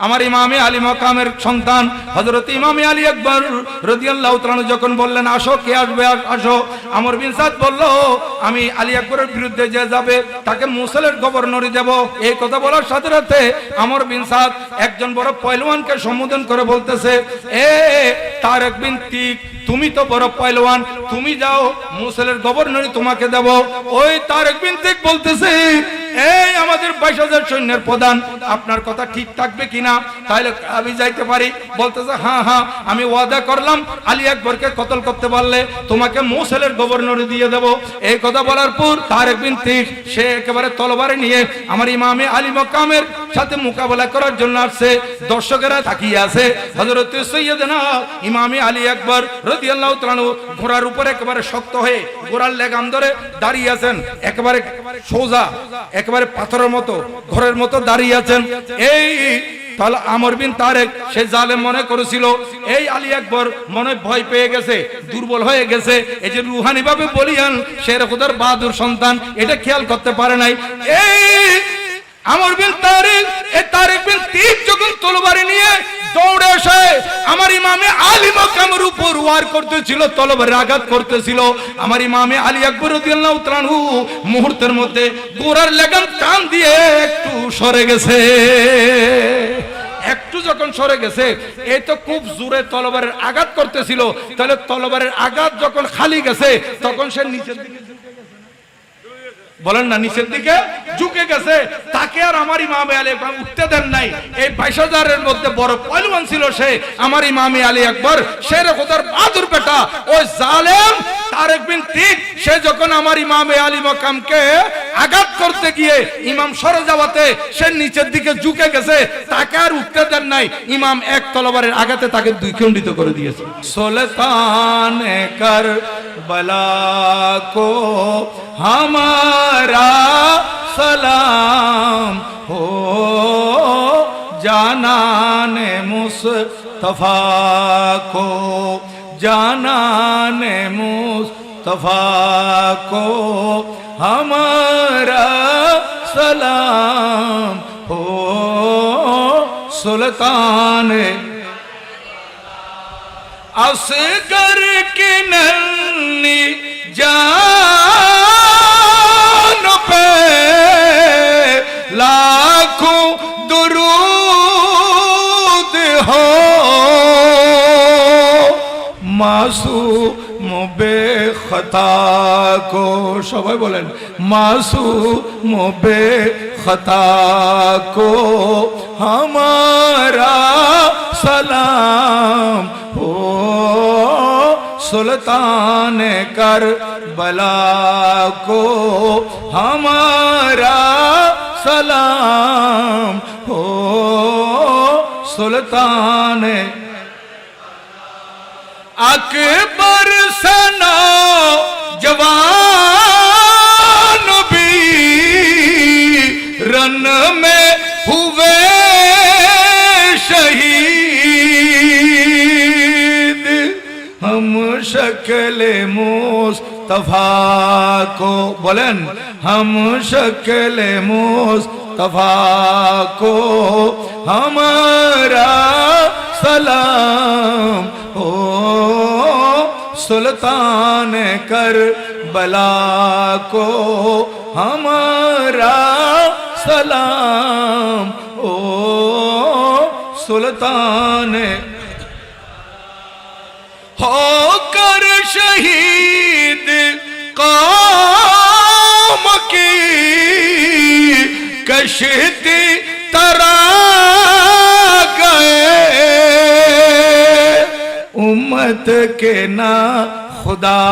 আমার ইমামে আলী মাকামের সন্তান হযরত ইমামে আলী আকবর রাদিয়াল্লাহু তাআলা যখন বললেন আসো, কে আসবে আসো, আমর বিন সাদ বলল আমি আলী আকবরের বিরুদ্ধে যে যাবে তাকে মুসলের গভর্নরি দেব। এই কথা বলার সাথে সাথে আমর বিন সাদ একজন বড় পহলওয়ানকে সম্বোধন করে বলতেছে, এ তারেক বিন তিক, তুমি তো বড় পহলওয়ান, তুমি যাও, মুসলের গভর্নরি তোমাকে দেব। ওই তারেক বিন তিক বলতেছে, এই আমাদের 22,000 সৈন্যের প্রধান, আপনার কথা ঠিক থাকবে কিনা, তাহলে আমি যাইতে পারি? বলতেছে হ্যাঁ হ্যাঁ, আমি ওয়াদা করলাম আলী আকবরকে কতল করতে পারলে তোমাকে মুসলের গভর্নরি দিয়ে দেব। এই কথা বলার পর তারেক বিন তিক সে একেবারে তলবারে নিয়ে আমার ইমামে আলী মাকামের সাথে মোকাবেলা করার জন্য আসছে। দর্শকেরা তাকিয়ে আছে। হযরত সৈয়দনা ইমামে আলী আকবর রাদিয়াল্লাহু তাআলা ঘোড়ার উপরে একেবারে শক্ত হয়ে ঘোড়ার লেগাম ধরে দাঁড়িয়ে আছেন, একেবারে সোজা, একেবারে পাথরের মতো, ঘরের মতো দাঁড়িয়ে আছেন। এই তাহলে আমর বিন তারেক সে জালেম মনে করেছিল এই আলী আকবর মনে ভয় পেয়ে গেছে, দুর্বল হয়ে গেছে, এই যে রুহানি ভাবে বলিয়ান শের খুদার বাহাদুর সন্তান, এটা খেয়াল করতে পারে নাই। এই আমর বিন তারেক, এই তারেক বিন তিক যখন তলবারি নিয়ে দৌড়ে এসে আমার ইমামে আলী মাকামের উপর ওয়ার করতেছিল, তলবারে আঘাত করতেছিল, আমার ইমামে আলী আকবর রাদিয়াল্লাহু তাআলা মুহূর্তের মধ্যে ঘোড়ার লেগাম টান দিয়ে একটু সরে গেছে। একটু যখন সরে গেছে, এই তো খুব জোরে তলবারের আঘাত করতেছিল, তাহলে তলবারের আঘাত যখন খালি গেছে তখন সে নিচের দিকে, বলেন না, নিচের দিকে ঝুঁকে গেছে। তাকে আর আমার ইমামে আলী আকবর উঠতে দেন নাই। এই 22,000-এর মধ্যে বড় পহলওয়ান ছিল সে, আমার ইমামে আলী আকবর শের খুদার বাহাদুর বেটা। ওই জালেম তারেক বিন তিক সে যখন আমার ইমামে আলী মাকামকে আঘাত করতে গিয়ে ইমাম সরে যাওয়াতে সে নিচের দিকে ঝুঁকে গেছে, তাকে আর উঠতে দেন নাই। ইমাম এক তলবারের আঘাতে তাকে দুই খণ্ডিত করে দিয়েছে। সুলতান কারবালা কো हमारा सलाम हो, जानाने मुस्तफा को, जानाने मुस्तफा को हमारा सलाम हो। सुल्तान असगर की नन्ही जान पे लाखों दुरूद हो, मासूम बेखता को, সবাই বলেন, मासूम बेखता को हमारा सलाम हो। सुल्तान करबला को हमारा सलाम हो। सुल्तान अकबर सना जवान भी रन में हुए शहीद, हम शक्ल मुस्तफा को, बोलें, हम शक्ल मुस्तफा को हमारा सलाम हो। सुल्तान करबला को हमारा सलाम हो। सुल्तान होकर शहीद कौम की कश्ती तरा गए, उम्मत के ना खुदा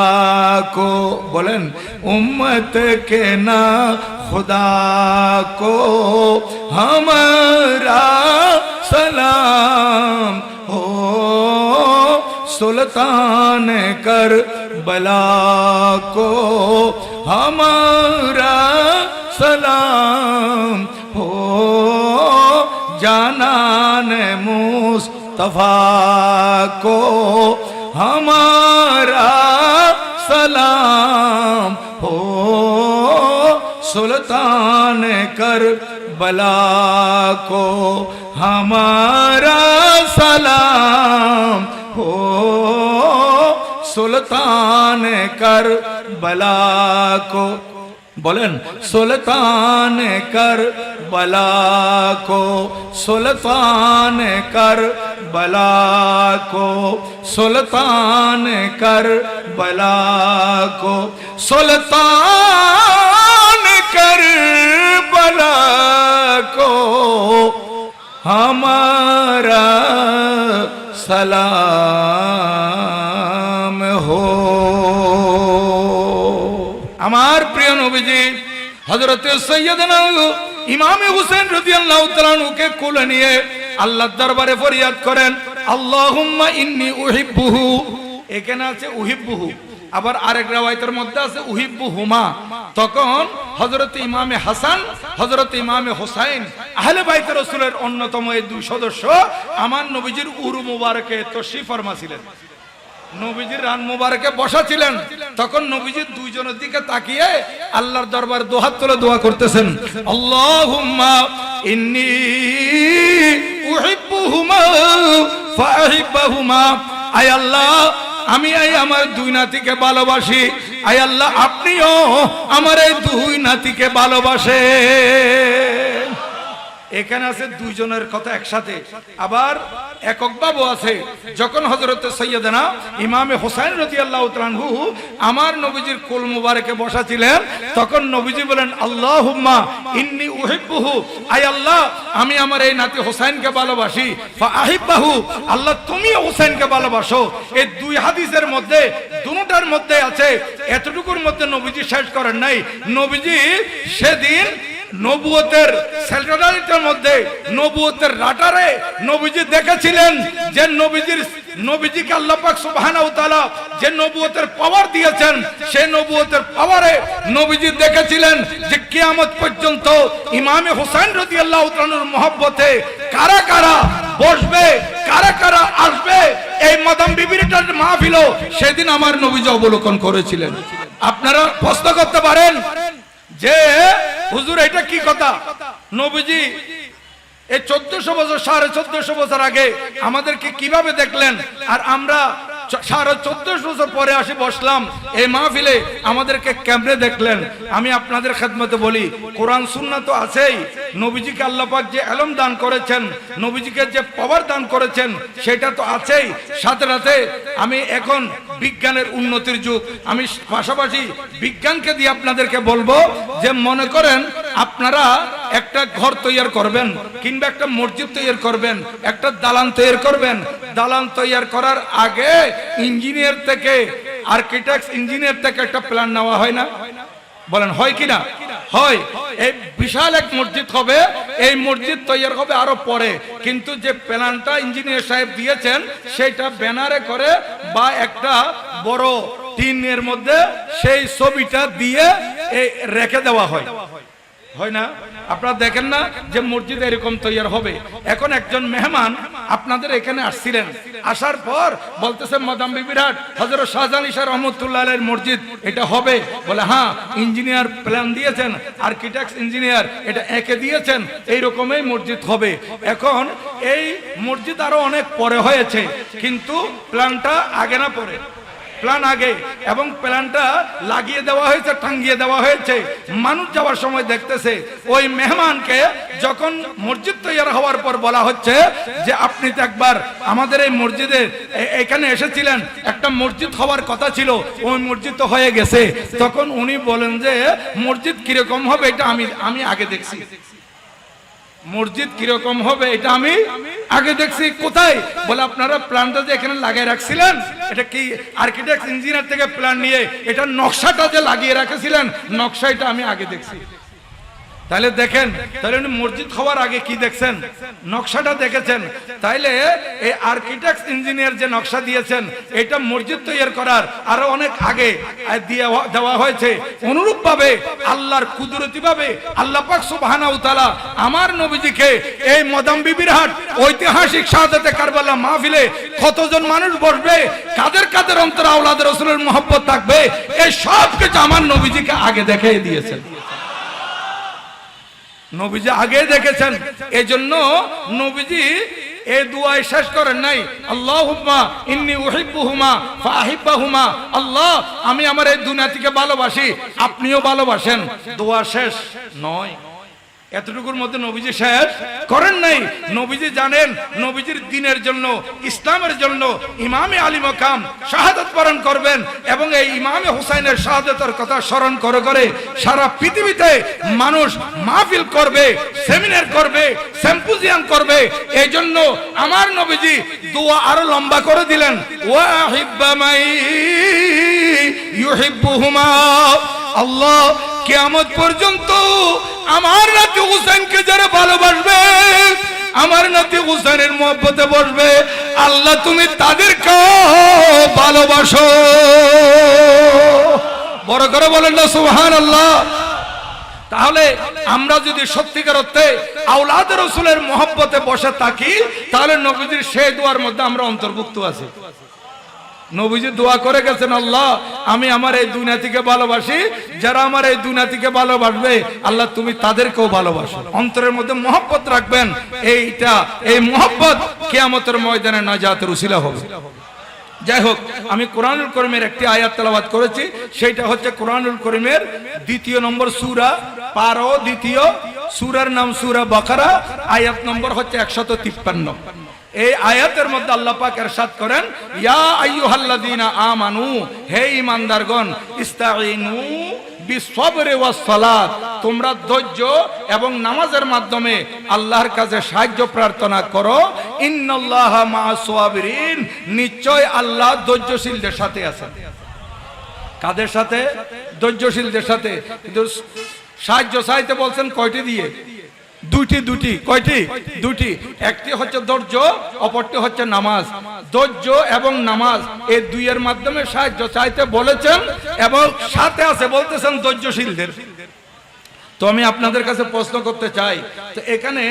को, बोलें, उम्मत के ना खुदा को हमारा सलाम हो। सुल्तान करबला को हमारा सलाम हो, जानान मुस्तफा को हमारा सलाम हो। सुल्तान करबला को हमारा सलाम हो सुल्तान करबला को। बोलें सुल्तान करबला को, सुल्तान करबला को, सुल्तान करबला को, सुल्तान करबला को हमारा सलाम हो। আমার প্রিয় নবীজি হযরত সৈয়দনা ইমাম হুসেন রাদিয়াল্লাহু তাআলা আনহুকে কোলে নিয়ে আল্লাহর দরবারে ফরিয়াদ করেন, আল্লাহুম্মা ইন্নী উহিব্বুহু। এখানে আছে উহিব্বুহু, আবার আরেক রাওয়ায়াতের মধ্যে আছে উহিব্বুহুমা। তখন হযরত ইমামে হাসান, হযরত ইমামে হোসাইন আহলে বাইত রাসূলের অন্যতম এই দুই সদস্য আমার নবীজির উরু মুবারকে তশরীফ ফরমা ছিলেন, নবীজির রান মুবারকে বসা ছিলেন। তখন নবীজির দুইজনের দিকে তাকিয়ে আল্লাহর দরবার দুহাত তুলে দোয়া করতেছেন, আল্লাহুম্মা ইন্নী উহিব্বুহুমা ফাহিব্বুহুমা। আয় আল্লাহ, আমি এই আমার দুই নাতিকে ভালোবাসি, আয় আল্লাহ আপনিও আমার এই দুই নাতিকে ভালোবাসেন। এখানে আছে দুইজনের কথা একসাথে, আবার এককভাবে আছে। যখন হযরত সৈয়দনা ইমামে হোসেন রাদিয়াল্লাহু তাআলা আনহু আমার নবীজির কোল মুবারকে বসা ছিলেন, তখন নবীজি বলেন, আল্লাহুম্মা ইন্নী উহিব্বুহু। আয় আল্লাহ, আমি আমার এই নাতি হোসেনকে ভালোবাসি, ফাআহিব্বাহু। আল্লাহ তুমি হোসেনকে ভালোবাসো। এই দুই হাদিসের মধ্যে দুটোটার মধ্যে আছে, এতটুকুর মধ্যে নবীজি শেষ করেন নাই। নবীজি সেদিন নবুয়তের সেলটারিটার মধ্যে, নবুয়তের রাটারে নবীজি দেখেছিলেন যে নবীজিকে আল্লাহ পাক সুবহানাহু ওয়া তাআলা যে নবুয়তের পাওয়ার দিয়েছেন, সেই নবুয়তের পাওয়ারে নবীজি দেখেছিলেন যে কিয়ামত পর্যন্ত ইমামে হোসেন রাদিয়াল্লাহু তাআলার মহব্বতে কারা কারা বসবে, কারা কারা আসবে এই মাদাম বিবির মাহফিল, সেদিন আমার নবীজি অবলোকন করেছিলেন। আপনারা প্রশ্ন করতে পারেন যে হুজুর এটা কি কথা? নবীজি এই 1400 বছর 1450 বছর আগে আমাদেরকে কিভাবে দেখলেন, আর আমরা 1450 বছর পরে আসি বসলাম এই মাহফিলে, আমাদেরকে কেমনে দেখলেন? আমি আপনাদের খেদমতে বলি, কোরআন সুন্নাহ তো আছেই। নবীজিকে আল্লাহ পাক যে ইলম দান করেছেন, নবীজিকে যে পাওয়ার দান করেছেন, সেটা তো আছেই। সাথে সাথে আমি এখন বিজ্ঞানের উন্নতির যুগ, আমি পাশাপাশি বিজ্ঞানকে দিয়ে আপনাদেরকে বলবো যে মনে করেন আপনারা একটা ঘর তৈরি করবেন, কিংবা একটা মসজিদ তৈরি করবেন, একটা দালান তৈরি করবেন। দালান তৈরি করার আগে ইঞ্জিনিয়ার থেকে, আর্কিটেক্ট ইঞ্জিনিয়ার থেকে একটা প্ল্যান নেওয়া হয় না? বলেন হয় কিনা? হয়। এই বিশাল এক মসজিদ হবে, এই মসজিদ তৈরি হবে আরো পরে, কিন্তু যে প্ল্যানটা ইঞ্জিনিয়ার সাহেব দিয়েছেন সেটা ব্যানারে করে বা একটা বড় টিনের মধ্যে সেই ছবিটা দিয়ে রেখে দেওয়া হয়, হয় না? আপনারা দেখেন না যে মসজিদ এরকম তৈরি হবে। এখন একজন মেহমান আপনাদের এখানে আসছিলেন, আসার পর বলতেছে মাদাম বিবির হাট হযরত শাহজালাল শাহ রহমাতুল্লাহ আলাইহির মসজিদ এটা হবে। বলে হ্যাঁ, ইঞ্জিনিয়ার প্ল্যান দিয়েছেন, আর্কিটেক্ট ইঞ্জিনিয়ার এটা এঁকে দিয়েছেন, এই রকমই মসজিদ হবে। এখন এই মসজিদ আরো অনেক পরে হয়েছে, কিন্তু প্ল্যানটা আগে না পরে? প্ল্যান আগে, এবং প্ল্যানটা লাগিয়ে দেওয়া হয়েছে, টাঙ্গিয়ে দেওয়া হয়েছে। মানুষ যাওয়ার সময় দেখতেছে ওই মেহমানকে যখন মসজিদ তৈরি হওয়ার পর বলা হচ্ছে যে আপনি তো একবার আমাদের এই মসজিদে এখানে এসেছিলেন, একটা মসজিদ হওয়ার কথা ছিল, ওই মসজিদ তো হয়ে গেছে। তখন উনি বলেন যে মসজিদ কিরকম হবে এটা আমি আগে দেখছি। মসজিদ কিরকম হবে এটা আমি আগে দেখছি। কোথায়? বলে আপনারা প্ল্যানটা যে এখানে লাগিয়ে রাখছিলেন, এটা কি আর্কিটেক্ট ইঞ্জিনিয়ার থেকে প্ল্যান নিয়ে এটা নকশাটা যে লাগিয়ে রাখছিলেন, নকশা এটা আমি আগে দেখছি। তাহলে দেখেন, তাহলে উনি মসজিদ হওয়ার আগে কি দেখছেন? নকশাটা দেখেছেন। তাইলে এই আর্কিটেক্ট ইঞ্জিনিয়ার যে নকশা দিয়েছেন, এটা মসজিদ তৈরি করার আরো অনেক আগে দেওয়া হয়েছে। অনুরূপ ভাবে আল্লাহর কুদরতি ভাবে আল্লাহ পাক সুবহানাহু ওয়া তাআলা আমার নবীজিকে এই মাদাম বিবির হাট ঐতিহাসিক শাহাদাতে কারবালা মাহফিলে কতজন মানুষ বসবে, কাদের কাদের অন্তরে আওলাদ রাসূলের মহব্বত থাকবে, এই সব কিছু আমার নবীজিকে আগে দেখিয়ে দিয়েছেন। নবীজি আগে দেখেছেন, এজন্য নবীজি এই দুআই শেষ করেন নাই, আল্লাহুম্মা ইন্নী উহিব্বুহুমা ফাহিব্বাহুমা, আল্লাহ আমি আমার এই দুনিয়াটিকে ভালোবাসি, আপনিও ভালোবাসেন। দোয়া শেষ নয়, এতটুকুর মধ্যে নবীজি শেষ করেন নাই। নবীজি জানেন নবীজির দ্বীনের জন্য, ইসলামের জন্য ইমামে আলী মাকাম শাহাদাত বরণ করবেন, এবং এই ইমামে হুসাইনের শাহাদাতের কথা স্মরণ করে করে সারা পৃথিবীতে মানুষ মাহফিল করবে, সেমিনার করবে, সিম্পোজিয়াম করবে। এই জন্য আমার নবীজি দোয়া আরো লম্বা করে দিলেন, ওয়াহিব্বা মাই ইউহিব্বুহুমা, আল্লাহ কিয়ামত পর্যন্ত আমার নাতি হুসাইনকে যারা ভালোবাসবে, আমার নাতি হুসাইনের মহব্বতে বসবে, আল্লাহ তুমি তাদেরকে ভালোবাসো। বড় করে বলেন না সুবহানাল্লাহ। তাহলে আমরা যদি সত্যিকার অর্থে আওলাদ রাসূলের মহব্বতে বসে থাকি, তাহলে নবীজির সেই দোয়ার মধ্যে আমরা অন্তর্ভুক্ত আছি। নবীজি দোয়া করে গেছেন, আল্লাহ আমি আমার এই দুনিয়াটিকে ভালোবাসি, যারা আমার এই দুনিয়াটিকে ভালোবাসবে আল্লাহ তুমি তাদেরকেও ভালোবাসো। অন্তরের মধ্যে মহব্বত রাখবেন, এই মহব্বত কিয়ামতের ময়দানে নাজাতের উসিলা হবে। যাই হোক, আমি কোরআনুল কারীমের একটি আয়াত তেলাওয়াত করেছি, সেটা হচ্ছে কোরআনুল কারীমের ২ নম্বর সূরা, ২ সূরার নাম সূরা বাকারা, আয়াত নম্বর হচ্ছে ১৫৩। এই আয়াতের মধ্যে আল্লাহ পাক ইরশাদ করেন, ইয়া আইয়ুহাল্লাযীনা আমানু, হে ঈমানদারগণ, ইস্তাঈনু বিসসবরি ওয়াস সালাত, তোমরা ধৈর্য এবং নামাজের মাধ্যমে আল্লাহর কাছে সাহায্য প্রার্থনা করো। ইন্নাল্লাহা মা'আস সাবিরিন, নিশ্চয় আল্লাহ ধৈর্যশীলদের সাথে আছেন। কাদের সাথে? ধৈর্যশীলদের সাথে। কিন্তু সাহায্য চাইতে বলছেন কয়টি দিয়ে? দুটি। কয়টি? দুটি। একটি হচ্ছে ধৈর্য, অপরটি হচ্ছে নামাজ। ধৈর্য এবং নামাজ এই দুইয়ের মাধ্যমে সাহায্য চাইতে বলেছেন, এবং সাথে আছে বলতেছেন ধৈর্যশীলদের। তো আমি আপনাদের কাছে প্রশ্ন করতে চাই, তো এখানে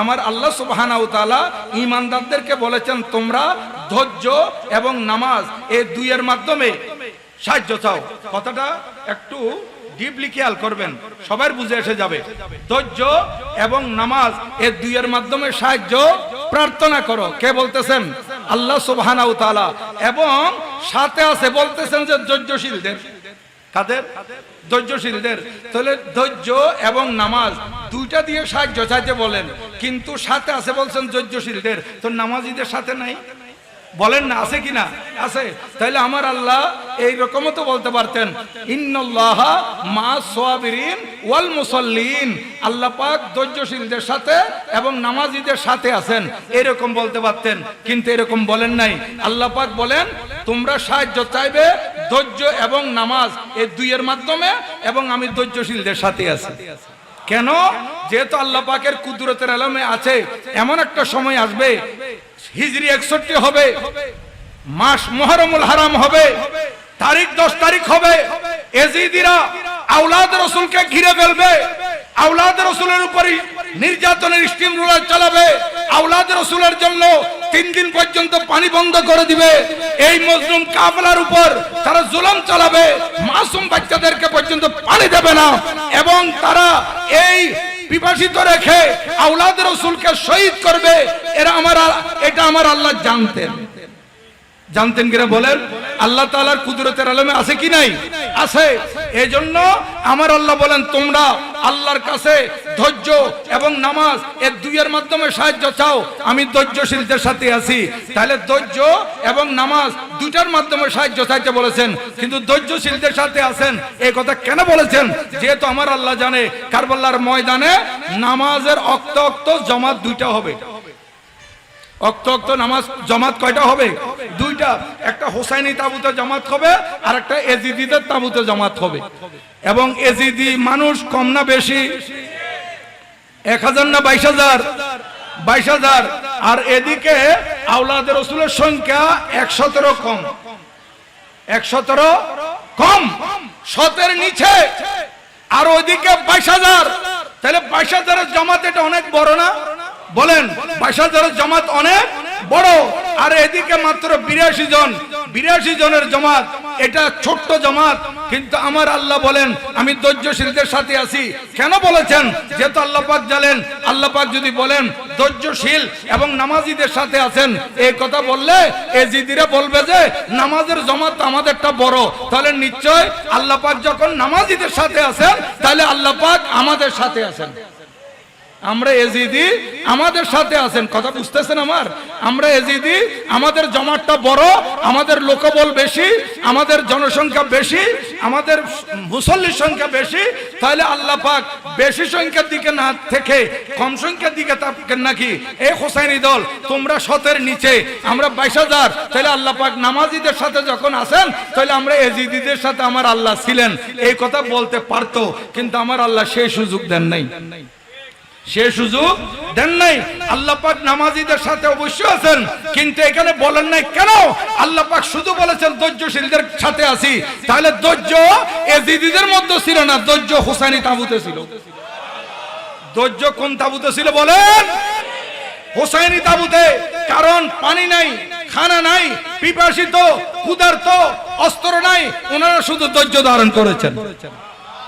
আমার আল্লাহ সুবহানাহু ওয়া তাআলা ঈমানদারদেরকে বলেছেন তোমরা ধৈর্য এবং নামাজ এই দুইয়ের মাধ্যমে সাহায্য চাও। কথাটা একটু ডিপলি খেয়াল করবেন, সবার বুঝে এসে যাবে। ধৈর্য এবং নামাজ এই দুইয়ের মাধ্যমে সাহায্য প্রার্থনা করো। কে বলতেছেন? আল্লাহ সুবহানাহু ওয়া তাআলা। এবং সাথে আছে বলতেছেন যে ধৈর্যশীলদের। কাদের? ধৈর্যশীলদের। তাহলে ধৈর্য এবং নামাজ দুইটা দিয়ে সাহায্য চাইতে বলেন, কিন্তু সাথে আছে বলছেন ধৈর্যশীলদের। তো নামাজীদের সাথে নাই বলেন না, আছে কিনা? আছে। তাহলে আমার আল্লাহ এই রকমও তো বলতে পারতেন, ইন্নাল্লাহা মা'আস সাবিরিন ওয়াল মুসাল্লিন, আল্লাহ পাক ধৈর্যশীলদের সাথে এবং নামাজীদের সাথে আছেন, এরকম বলতে পারতেন, কিন্তু এরকম বলেন নাই। আল্লাহ পাক বলেন তোমরা সাহায্য চাইবে ধৈর্য এবং নামাজ এই দুইয়ের মাধ্যমে, এবং আমি ধৈর্যশীলদের সাথে আছি। কেন? যেহেতু আল্লাহ পাকের কুদরতের আলমে আছে, এমন একটা সময় আসবে হিজরি 61 হবে, মাস মুহররমুল হারাম হবে, তারিখ 10 তারিখ হবে, এজিদিরা আওলাদ রাসূলকে ঘিরে ফেলবে, আওলাদ রাসূলের উপর নির্যাতনের স্টিম রোলার চালাবে, আওলাদ রাসূলের জন্য 3 দিন পর্যন্ত পানি বন্ধ করে দিবে, এই মজলুম কাফেলার উপর তারা জুলুম চালাবে, মাসুম বাচ্চাদেরকে পর্যন্ত পানি দেবে না, এবং তারা এই বিভাজিত রেখে আওলাদ রাসূলকে শহীদ করবে। এটা আমার আল্লাহ জানতেন কিনা বলেন? আল্লাহ তাআলার কুদরতের আলমে আছে কি নাই? আছে। এজন্য আমার আল্লাহ বলেন তোমরা আল্লাহর কাছে ধৈর্য এবং নামাজ এই দুইয়ের মাধ্যমে সাহায্য চাও, আমি ধৈর্যশীলদের সাথে আছি। তাহলে ধৈর্য এবং নামাজ দুইটার মাধ্যমে সাহায্য চাইতে বলেছেন, কিন্তু ধৈর্যশীলদের সাথে আছেন এই কথা কেন বলেছেন? যেহেতু আমার আল্লাহ জানে কারবালার ময়দানে নামাজের অক্ত জামাত দুইটা হবে। অক্ত নামাজ জামাত কয়টা হবে? দুইটা। একটা হোসাইনি তাবুতে জামাত হবে, আর একটা এজিদিদের তাবুতে জামাত হবে। এবং এজিদি মানুষ কম না বেশি? 1000 না 22000? 22000। আর এদিকে আওলাদ রাসূলের সংখ্যা 117 কম। 117 কম, 100 নিচে। আর ওইদিকে 22000। তাহলে 22000 জামাত এটা অনেক বড় না? বলেন, 22000 জামাত অনেক বড়। আর এদিকে মাত্র 82 জন, 82 জনের জামাত, এটা ছোট্ট জামাত। কিন্তু আমার আল্লাহ বলেন আমি ধৈর্যশীলদের সাথে আছি। কেন বলেছেন? যেহেতু আল্লাহ পাক জানেন, আল্লাহ পাক যদি বলেন ধৈর্যশীল এবং নামাজিদের সাথে আছেন, এই কথা বললে এজিদিরা বলবে যে নামাজের জমাত আমাদেরটা বড়, তাহলে নিশ্চয় আল্লাহ পাক যখন নামাজিদের সাথে আছেন তাহলে আল্লাহ পাক আমাদের সাথে আছেন। আমরা এজিদি আমাদের সাথে আছেন, কথা বুঝতেছেন আমার? আমরা এজিদি, আমাদের জমাটটা বড়, আমাদের লোকবল বেশি, আমাদের জনসংখ্যা বেশি, আমাদের মুসল্লির সংখ্যা বেশি, তাহলে আল্লাহ পাক বেশি সংখ্যার দিকে না থেকে কম সংখ্যার দিকে তাকান নাকি? এই হোসাইনি দল তোমরা ১৭ নিচে, আমরা ২২,০০০, তাহলে আল্লাহ পাক নামাজিদের সাথে যখন আছেন তাহলে আমরা এজিদিদের সাথে আমার আল্লাহ ছিলেন, এই কথা বলতে পারতো, কিন্তু আমার আল্লাহ সেই সুযোগ দেন নাই, সে সুযোগ দেন নাই। আল্লাহ পাক নামাজীদের সাথে অবশ্যই আছেন, কিন্তু এখানে বলেন নাই কেন? আল্লাহ পাক শুধু বলেছেন ধৈর্যশীলদের সাথে আছি। তাহলে ধৈর্য এজিদিদের মধ্যে ছিল না, ধৈর্য হুসাইনি তাঁবুতে ছিল। ধৈর্য কোন তাঁবুতে ছিল বলেন? হুসাইনি তাঁবুতে। কারণ পানি নাই, খানা নাই, পিপাসিত, ক্ষুধার্ত, অস্ত্র নাই, ওনারা শুধু ধৈর্য ধারণ করেছেন।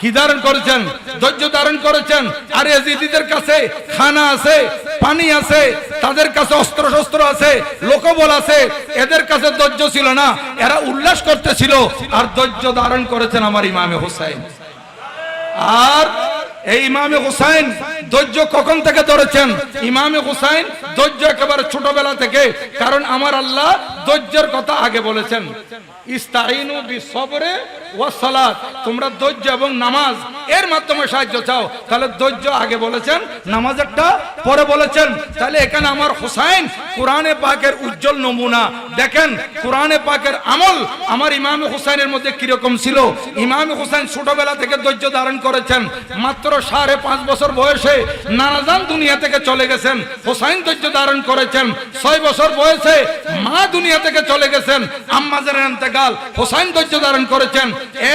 কি ধারণ করেছেন? ধৈর্য ধারণ করেছেন। আর এজিদিদের কাছে খানা আছে, পানি আছে, তাদের কাছে অস্ত্র শস্ত্র আছে, লোকবল আছে, এদের কাছে ধৈর্য ছিল না, এরা উল্লাস করতেছিল। আর ধৈর্য ধারণ করেছেন আমার ইমামে হুসাইন। আর এই ইমামে হুসাইন ধৈর্য কখন থেকে ধরেছেন? ইমামে হুসাইন ধৈর্য একেবারে ছোটবেলা থেকে। কারণ আমার আল্লাহ ধৈর্যের কথা আগে বলেছেন, ইস্তাইনু বিসবরে ওয়াস সালাত, তোমরা ধৈর্য এবং নামাজ এর মাধ্যমে সাহায্য চাও। তাহলে ধৈর্য আগে বলেছেন, নামাজেরটা পরে বলেছেন। তাহলে এখানে আমার হুসাইন কোরআনে পাকের উজ্জ্বল নমুনা। দেখেন কোরআনে পাকের আমল আমার ইমামে হুসাইনের মধ্যে কিরকম ছিল। ইমামে হুসাইন ছোটবেলা থেকে ধৈর্য ধারণ করেছেন। মাত্র 5.5 বছর বয়সে নানাজান দুনিয়া থেকে চলে গেছেন, হুসাইন ধৈর্য ধারণ করেছেন। 6 বছর বয়সে মা দুনিয়া থেকে চলে গেছেন, আম্মাজানের ইন্তেকাল, হুসাইন ধৈর্য ধারণ করেছেন।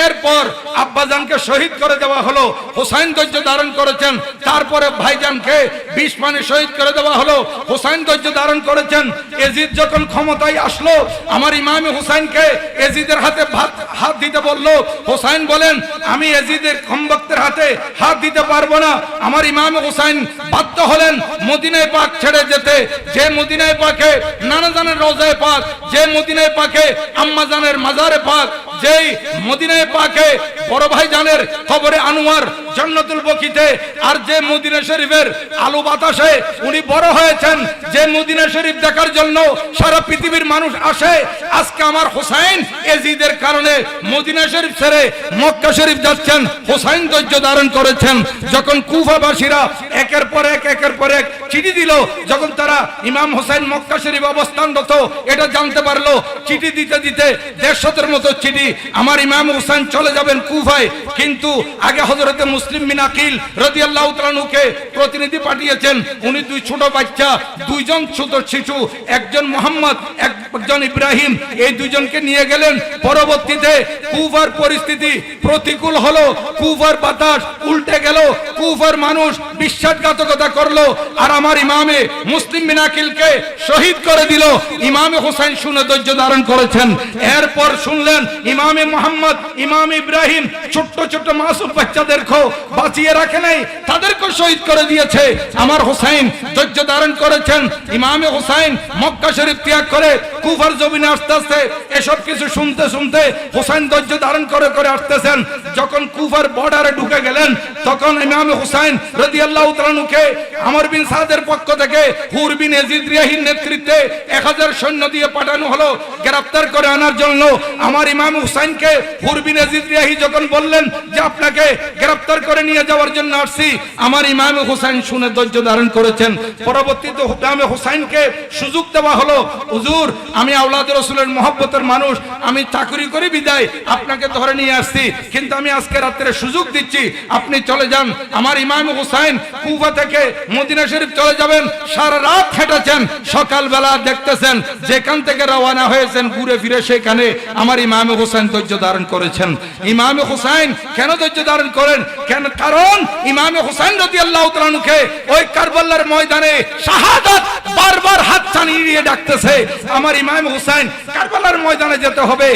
এরপর আব্বাজানকে শহীদ করে দেওয়া হলো, হুসাইন ধৈর্য ধারণ করেছেন। তারপরে ভাইজানকে 20 পানি শহীদ করে দেওয়া হলো, হুসাইন ধৈর্য ধারণ করেছেন। এজিদ যখন ক্ষমতায় আসলো, আমার ইমামে হুসাইনকে এজিদের হাতে হাত দিতে বলল। হুসাইন বলেন আমি এজিদের কমবক্তের হাতে হাত দিতে পারবো না। আমার ইমামে হুসাইন বাধ্য হলেন মদিনায় পাক ছেড়ে যেতে। যে মদিনায় পাকে নানাজানের রওজায়ে পাক, যে মদিনায় পাকে আম্মাজানের মাজারে পাক, যেই মদিনায় পাকে বড় ভাইজানের কবরে আনোয়ার জান্নাতুল বকিতে, আর যে মদিনা শরীফের আলো বাতাসে উনি বড় হয়েছেন, যে মদিনা শরীফ দেখার জন্য সারা পৃথিবীর মানুষ আসে। আজকে আমার হুসাইন এজিদের কারণে মদিনা শরীফ ছেড়ে মক্কা শরীফ যাচ্ছেন। হুসাইন ধৈর্য ধারণ করেছেন। যখন কুফাবাসীরা একের পর এক চিঠি দিল, যখন তারা ইমাম হুসাইন মক্কা শরীফ অবস্থানরত এটা জানতে পারলো, চিঠি দিতে দিতে 150 মতো চিঠি, আমার ইমাম হুসাইন চলে যাবেন কুফায়। কিন্তু আগে হযরতে মুসলিম বিন আকিল রাদিয়াল্লাহু তাআলা আনহুকে প্রতিনিধি পাঠিয়েছেন। উনি 2 ছোট বাচ্চা, 2 জন ছোট শিশু, একজন মোহাম্মদ, একজন ইব্রাহিম, এই 2 জনকে নিয়ে গেলেন। পরবর্তীতে কুফার পরিস্থিতি প্রতিকূল হলো, কুফার বাতাস উল্টে গেল, কুফার মানুষ বিশ্বাসঘাতকতা করলো, আর আমার ইমামে মুসলিম বিন আকিলকে শহীদ করে দিল। ইমামে হুসাইন শুনে ধৈর্য ধারণ করেছেন। এরপর শুনলেন ইমামে মোহাম্মদ, ইমাম ইব্রাহিম ছোট্ট ছোট্ট মাসুম বাচ্চাদেরকেও বাঁচিয়ে রাখে নাই, তাদেরকেও শহীদ করে দিয়েছে। আমার হুসাইন ধৈর্য ধারণ করেছেন। ইমামে হুসাইন মক্কা শরীফ ত্যাগ করে কুফার জমিনে আসতে আসতে এসব কিছু শুনতে শুনতে হুসাইন ধৈর্য ধারণ করে করে আসতেছেন। যখন কুফার বর্ডারে ঢুকে গেলেন, তখন ইমামে হুসাইন রাদিয়াল্লাহু তাআলা আনহুকে আমর বিন সাদের পক্ষ থেকে হুর বিন ইয়াজিদ রিয়াহির নেতৃত্বে 1000 সৈন্য দিয়ে পাঠানো হলো গ্রেফতার করে আনার জন্য। আমার ইমাম হুসাইনকে হুর বিন ইয়াজিদ রিয়াহি যখন বললেন যে আপনাকে গ্রেফতার করে নিয়ে যাওয়ার জন্য আসছি, আমার ইমাম হুসাইন শুনে ধৈর্য ধারণ করেছেন। পরবর্তীতে ইমাম হুসাইনকে সুযোগ দেওয়া হলো, হুজুর আমি আওলাদে রাসূলের মহব্বতের মানুষ, আমি চাকরি করে বিদায় আপনাকে ধরে নিয়ে আসছি, কিন্তু আমি আজকে রাত্রে সুযোগ দিচ্ছি, আপনি চলে যান। আমার ইমাম হুসাইন কুফা থেকে মদিনা শরীফ চলে যাবেন। সারা রাত হেঁটেছেন, সকালবেলা দেখতেছেন যেখান থেকে রওনা হয়েছেন ঘুরে ফিরে সেখানে আমার ইমাম হুসাইন ধৈর্য ধারণ করেছেন। ইমাম হুসাইন কেন ধৈর্য ধারণ করেন? কেন? কারণ ইমাম হুসাইন রাদিয়াল্লাহু তাআলা আনহুকে ওই কারবালার ময়দানে শাহাদাত বারবার হাত ছানিয়ে ডাকতেছে আমার ইমাম হুসাইন কারবালার ময়দানে যেতে হবে।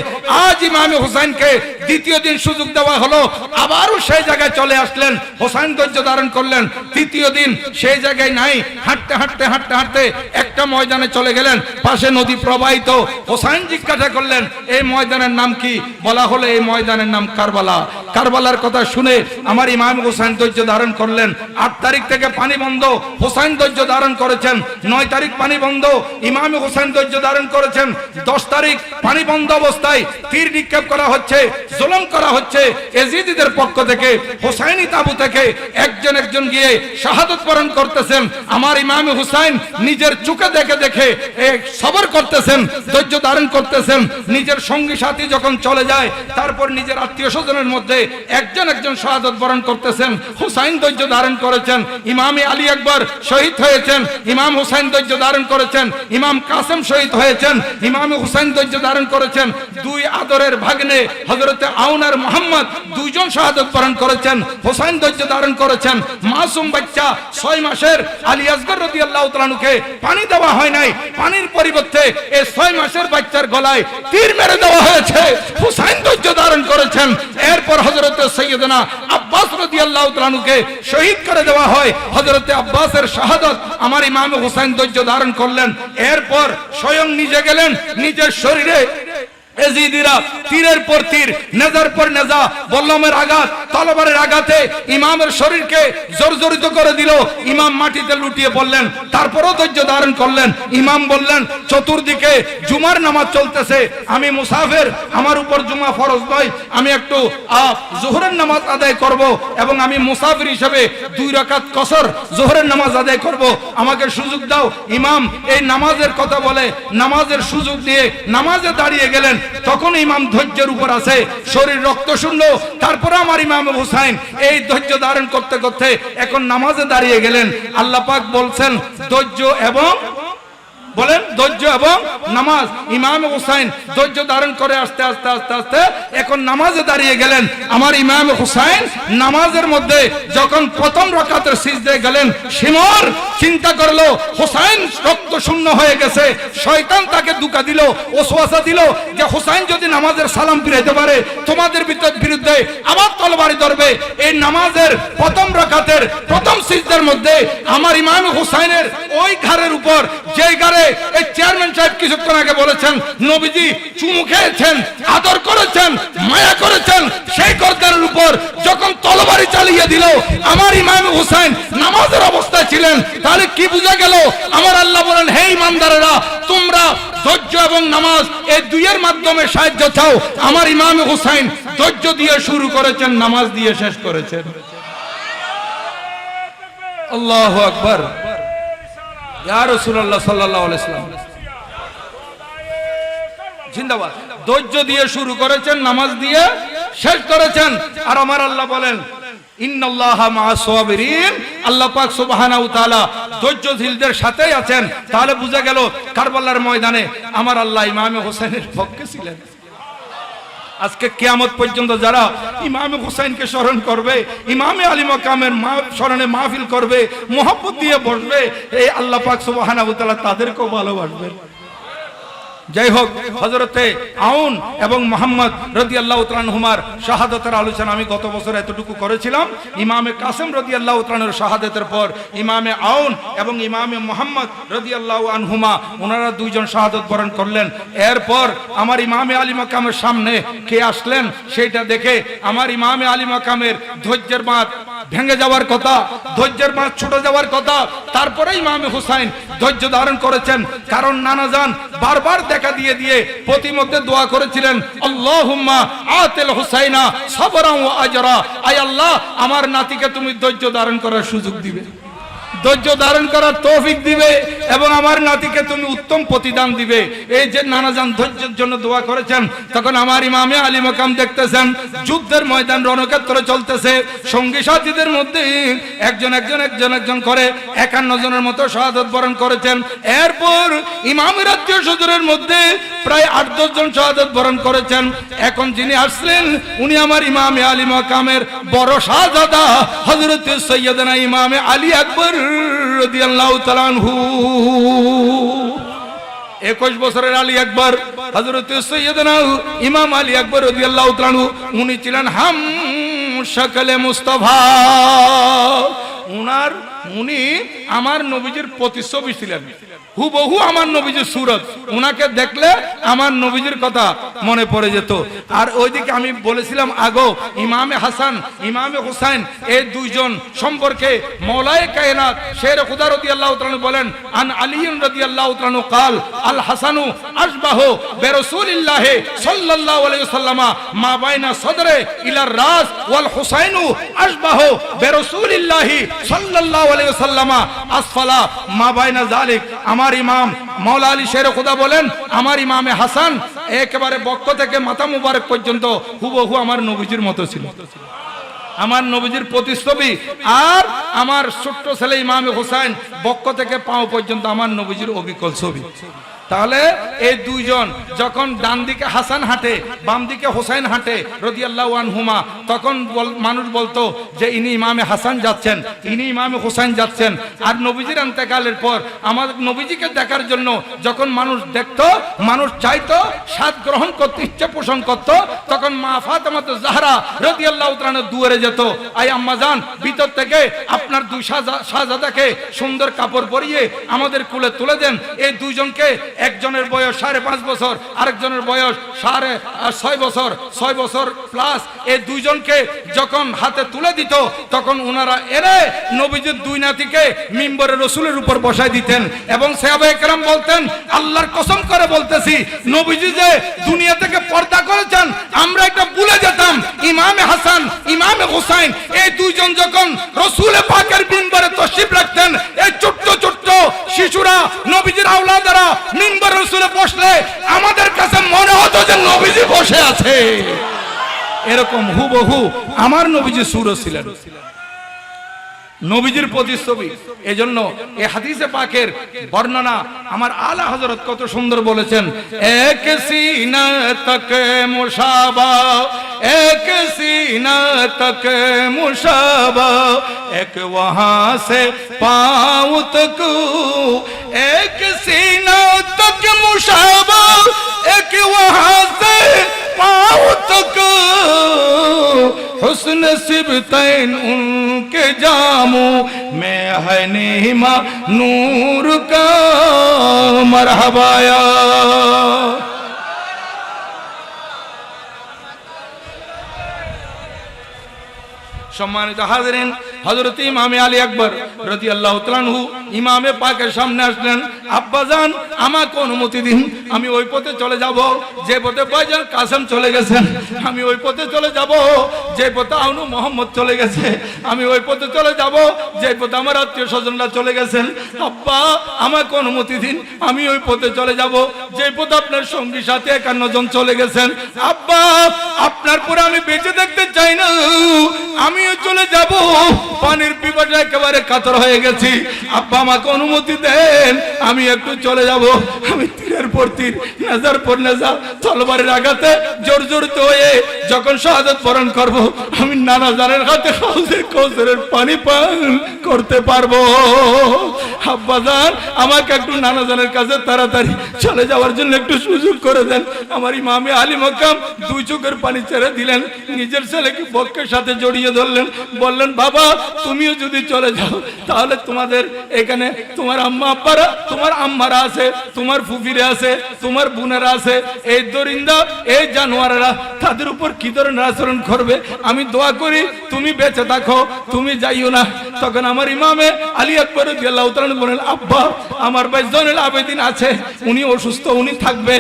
আজ ইমাম হুসাইনকে দ্বিতীয় দিন সুযোগ দেওয়া হলো, আবারও সেই জায়গায় চলে আসলেন। হুসাইন ধৈর্য ধারণ করলেন। তৃতীয় দিন সেই জায়গায় নাই, হাঁটতে হাঁটতে হাঁটতে হাঁটতে একটা ময়দানে চলে গেলেন, পাশে নদী প্রবাহিত। হুসাইন জিজ্ঞাসা করলেন এই ময়দানের নাম কি? বলা হলো এই ময়দানের নাম কারবালা। কারবালার কথা শুনে আমার ইমাম হুসাইন ধৈর্য ধারণ করলেন। 8 তারিখ থেকে পানি বন্ধ, হুসাইন ধৈর্য ধারণ করেছেন। 9 তারিখ পানি বন্ধ, ইমাম হুসাইন ধৈর্য ধারণ করেছেন। 10 তারিখ পানি বন্ধ অবস্থায় তীর নিক্ষেপ করা হচ্ছে, জুলুম করা হচ্ছে এজিদিদের পক্ষ থেকে। হুসাইনি তাবু থেকে একজন একজন গিয়ে শাহাদাত বরণ করতেছেন। আমার ইমাম হুসাইন নিজের চোখে দেখে দেখে সবর করতেছেন, ধৈর্য ধারণ করতেছেন। নিজের সঙ্গী সাথী যখন চলে যায়, তারপর নিজের আত্মীয় স্বজনের মধ্যে একজন একজন শাহাদাত বরণ করতেছেন। হুসাইন ধৈর্য ধারণ করেছেন। ইমাম আলী আকবর শহীদ হয়েছেন, ইমাম হুসাইন ধৈর্য ধারণ করেছেন। ইমাম কাসেম শহীদ হয়েছেন, ইমাম হুসাইন ধৈর্য ধারণ করেছেন। 2 আদরের ভাগ্নে হযরতে আউন আর মুহাম্মদ দুইজন শাহাদাত বরণ করেছেন, হুসাইন ধৈর্য ধারণ করেছেন। মাসুম বাচ্চা 6 মাসের আলী আসগর রাদিয়াল্লাহু তাআলা আনহুকে পানি দেওয়া হয় নাই, পানির পরিবর্তে এই 6 মাসের বাচ্চার গলায় তীর মেরে দেওয়া হয়েছে, হুসাইন ধৈর্য ধারণ করেছেন। এরপর হযরতে সাইয়েদনা আব্বাস রাদিয়াল্লাহু তাআলা আনহুকে শহীদ করে দেওয়া হয়। হযরতে আব্বাসের শাহাদাত আমার ইমাম হুসাইন ধৈর্য ধারণ করলেন। এরপর স্বয়ং নিজে গেলেন, নিজের শরীরে এজিদিরা তীরের পর তীর, নেজার পর নেজা, বল্লমের আঘাত, তলবারের আঘাতে ইমামের শরীরকে জর্জরিত করে দিল। ইমাম মাটিতে লুটিয়ে পড়লেন, তারপরও ধৈর্য ধারণ করলেন। ইমাম বললেন চতুর্দিকে জুমার নামাজ চলতেছে, আমি মুসাফির, আমার উপর জুমা ফরজ নয়, আমি একটু জোহরের নামাজ আদায় করব এবং আমি মুসাফির হিসেবে 2 রাকাত কসর জোহরের নামাজ আদায় করব, আমাকে সুযোগ দাও। ইমাম এই নামাজের কথা বলে নামাজের সুযোগ দিয়ে নামাজে দাঁড়িয়ে গেলেন। তখন ইমাম ধৈর্যের উপর আছে, শরীর রক্ত শূন্য। তারপরে আমার ইমাম হুসাইন এই ধৈর্য ধারণ করতে করতে এখন নামাজে দাঁড়িয়ে গেলেন। আল্লাহ পাক বলছেন ধৈর্য এবং বলেন ধৈর্য এবং নামাজ। ইমাম হুসাইন ধৈর্য ধারণ করে আস্তে আস্তে আস্তে আস্তে এখন নামাজে দাঁড়িয়ে গেলেন। আমার ইমাম হুসাইন নামাজের মধ্যে যখন প্রথম রাকাতের সিজদায় গেলেন, শিমর চিন্তা করলো হুসাইন রক্ত শূন্য হয়ে গেছে। শয়তান তাকে ধোঁকা দিল, ওয়াসওয়াসা দিল যে হুসাইন যদি নামাজের সালাম ফিরাইতে পারে তোমাদের বিরুদ্ধে আবার তলবারি ধরবে। এই নামাজের প্রথম রাকাতের প্রথম সিজদার মধ্যে আমার ইমাম হুসাইনের ওই ঘাড়ের উপর, যেই ঘাড়ে এই চেয়ারম্যান সাহেব কিছুক্ষণ আগে বলেছেন নবীজি চুমু খেয়েছেন, আদর করেছেন, মায়া করেছেন, সেই গর্দানের উপর যখন তলবারি চালিয়ে দিল আমার ইমাম হুসাইন নামাজের অবস্থায় ছিলেন। তাহলে কি বোঝা গেল? আমার আল্লাহ বলেন হে ইমানদারেরা, তোমরা ধৈর্য এবং নামাজ এই দুইয়ের মাধ্যমে সাহায্য চাও। আমার ইমাম হুসাইন ধৈর্য দিয়ে শুরু করেছেন, নামাজ দিয়ে শেষ করেছেন। আল্লাহু আকবার, ইয়া রাসূলুল্লাহ সাল্লাল্লাহু আলাইহি ওয়াসাল্লাম জিন্দাবাদ। ধৈর্য দিয়ে শুরু করেছেন, নামাজ দিয়ে শেষ করেছেন। আর আমার আল্লাহ বলেন ইন্নাল্লাহা মা'আস সাবিরিন, আল্লাহ পাক সুবহানাহু ওয়া তাআলা ধৈর্যশীলদের সাথেই আছেন। তাহলে বোঝা গেল কারবালার ময়দানে আমার আল্লাহ ইমাম হোসেনের পক্ষে ছিলেন। আজকে কিয়ামত পর্যন্ত যারা ইমাম হুসাইনকে স্মরণ করবে, ইমামে আলী মাকামের স্মরণে মাহফিল করবে, মোহাব্বত দিয়ে বসবে, এই আল্লাহ পাক সুবহানাহু ওয়া তাআলা তাদেরকেও ভালোবাসবেন। যাই হোক, হযরতে আউন এবং মুহাম্মদ রাদিয়াল্লাহু তাআলা আনহুমার শাহাদাতের আলোচনা আমি গত বছর এতটুকু করেছিলাম। ইমামে কাসেম রাদিয়াল্লাহু তাআলার শাহাদাতের পর ইমামে আউন এবং ইমামে মুহাম্মদ রাদিয়াল্লাহু আনহুমা ওনারা দুইজন শাহাদাত বরণ করলেন। এরপর আমার ইমামে আলী মাকামের সামনে কে আসলেন সেটা দেখে আমার ইমামে আলী মাকামের ধৈর্যের বাঁধ ভেঙে যাওয়ার কথা, ধৈর্যের বাঁধ ছুটে যাওয়ার কথা। তারপরে ইমামে হুসাইন ধৈর্য ধারণ করেছেন, কারণ নানা জান বারবার দেখা দিয়ে দিয়ে প্রতিমধ্যে দোয়া করেছিলেন আল্লাহুম্মা আতিল হুসাইনা সাবরান ওয়া আজরা, আয় আল্লাহ আমার নাতিকে তুমি ধৈর্য ধারণ করার সুযোগ দিবে, ধৈর্য ধারণ করার তৌফিক দিবে এবং আমার নাতিকে তুমি উত্তম প্রতিদান দিবে। এই যে নানাজান ধৈর্যের জন্য দোয়া করেছেন, তখন আমার ইমামে আলী মাকাম দেখতেছেন যুদ্ধের ময়দান রণক্ষেত্র চলতেছে, সঙ্গী সাথীদের মধ্যে একজন একজন একজন একজন করে 51 জনের মতো শাহাদাত বরণ করেছেন। এরপর ইমামের আত্মীয় স্বজনের মধ্যে প্রায় 8-10 জন শাহাদাত বরণ করেছেন। এখন যিনি আসলেন উনি আমার ইমামে আলী মাকামের বড় শাহজাদা হযরত সৈয়দনা ইমামে আলী আকবর রাদিয়াল্লাহু তাআলা আনহু। 21 বছরের আলী আকবর হযরত সৈয়দনা ইমাম আলী আকবর রাদিয়াল্লাহু তাআলা আনহু, উনি ছিলেন হাম শাকলে মুস্তাফা। উনি আমার নবীজির প্রতিচ্ছবি ছিলেন, হুবহু আমার নবীজির সুরত। উনাকে দেখলে আমার নবীজির কথা মনে পড়ে যেত। আর ওইদিকে আমি বলেছিলাম আগো, ইমামে হাসান ইমামে হুসাইন এই দুইজন সম্পর্কে মওলায়ে কায়নাত শের খুদা রাদিয়াল্লাহু তাআলা বলেন, আন আলিয়্যিন রাদিয়াল্লাহু তাআলা قال আল হাসানু আশবাহু বিরাসূলিল্লাহি সাল্লাল্লাহু আলাইহি ওয়াসাল্লাম মা বাইনা সদরে ইলা রাস ওয়াল হুসাইনু আশবাহু বিরাসূলিল্লাহি সাল্লাল্লাহু আলাইহি ওয়াসাল্লাম আসফালা মা বাইনা যালিক। আমার ইমাম মাওলা আলী শের খুদা বলেন, আমার ইমামে হাসান একেবারে বক্ষ থেকে মাথা মুবারক পর্যন্ত হুবহু আমার নবীজির মতো ছিল, আমার নবীজির প্রতিচ্ছবি। আর আমার ছোট্ট ছেলে ইমামে হুসাইন বক্ষ থেকে পাও পর্যন্ত আমার নবীজির অবিকল ছবি। তাহলে এই দুইজন যখন ডান দিকে হাসান হাঁটে, বাম দিকে হুসাইন হাঁটে রাদিয়াল্লাহু আনহুমা, তখন মানুষ বলতো যে ইনি ইমামে হাসান যাচ্ছেন, ইনি ইমামে হুসাইন যাচ্ছেন। আর নবীজির ইন্তেকালের পর আমাদের নবীজিকে দেখার জন্য যখন মানুষ দেখতো, মানুষ চাইতো, স্বাদ গ্রহণ করতে ইচ্ছা পোষণ করত, তখন মা ফাতেমা জাহরা রাদিয়াল্লাহু তাআলা দুয়ারে যেত, আই আম্মা জান, ভিতর থেকে আপনার দুই শাহজাদাকে সুন্দর কাপড় পরিয়ে আমাদের কোলে তুলে দেন। এই দুইজনকে, একজনের বয়স 5.5 বছর, আরেকজনের বয়স 6.5 বছর, 6 বছর প্লাস। এই দুইজনকে যখন হাতে তুলে দিত, তখন ওনারা এনে নবীজির দুই নাতিকে মিম্বরে রসুলের উপর বসায় দিতেন। এবং সাহাবায়ে কেরাম বলতেন, আল্লাহর কসম করে বলতেছি, নবীজি যে দুনিয়া থেকে পর্দা করেছেন আমরা এটা ভুলে যেতাম। ইমামে হাসান ইমামে হুসাইন এই দুইজন যখন রসুল পাকের মিম্বরে তশরিফ রাখতেন, এই ছোট্ট ছোট্ট শিশুরা, নবীজির আওলাদেরা মিম্বরে রসুলে বসলে আমাদের কাছে মনে হতো যে নবীজি বসে আছে। এরকম হুবহু আমার নবীজি সুরত ছিলেন, নবীজির প্রতিচ্ছবি। এজন্য এই হাদিসে পাকের বর্ণনা আমার আলা হযরত কত সুন্দর বলেছেন, এক সিনা তক মুশাবা, এক সিনা তক মুশাবা, এক वहां से पांव तक, एक सीना तक मुशाबा, एक वहां से पांव तक, हुस्न सिबतैन उनके जामू में है नीमा नूर का मरहबाया। সম্মানিত হাজিরিন, হযরত ইমামে আলী আকবর রাদিয়াল্লাহু তাআলা আনহু ইমামে পাকের সামনে আসলেন, আব্বাজান আমাকে অনুমতি দিন, আমি ওই পথে চলে যাব যে পথে ভাইজান কাসেম চলে গেছেন, আমি ওই পথে চলে যাব যে পথে আউনু মোহাম্মদ চলে গেছে, আমি ওই পথে চলে যাব যে পথে আমার আত্মীয় স্বজনরা চলে গেছেন। আব্বা আমাকে অনুমতি দিন, আমি ওই পথে চলে যাব যে পথে আপনার সঙ্গী সাথী 51 জন চলে গেছেন। আব্বা আপনার পরে আমি বেঁচে দেখতে চাই না, আমিও চলে যাব, পানির পিপাসায় একেবারে কাতর হয়ে গেছি। আব্বা আমাকে অনুমতি দেন, আমি একটু চলে যাব। আমি তীরের পর তীর, নেজার পর নেজা, তলবারের আঘাতে জর্জরিত হয়ে যখন শাহাদাত বরণ করব, আমি নানা জানের হাতে হাউজে কৌসরের পানি পান করতে পারবো। আব্বা জান আমাকে একটু নানা জানের কাছে তাড়াতাড়ি চলে যাওয়ার জন্য একটু সুযোগ করে দেন। আমার ইমামে আলী মাকাম দুই চোখের পানি ছেড়ে দিলেন, নিজের ছেলেকে বক্ষের সাথে জড়িয়ে ধরলেন, বললেন, বাবা তুমিও যদি চলে যাও তাহলে তোমাদের এখানে তোমার আম্মা আব্বারা, তোমার আম্মারা আছে, তোমার ফুফিরা আছে, তোমার বোনেরা আছে, এই দরিন্দা এই জানোয়ারেরা তাদের উপর কি ধরনের আচরণ করবে। আমি দোয়া করি তুমি বেঁচে থাকো, তুমি যাইও না। তখন আমার ইমামে আলী আকবর রাদিয়াল্লাহু তাআলা বলেন, আব্বা আমার ভাই জয়নুল আবেদিন আছে, উনি অসুস্থ, উনি থাকবে,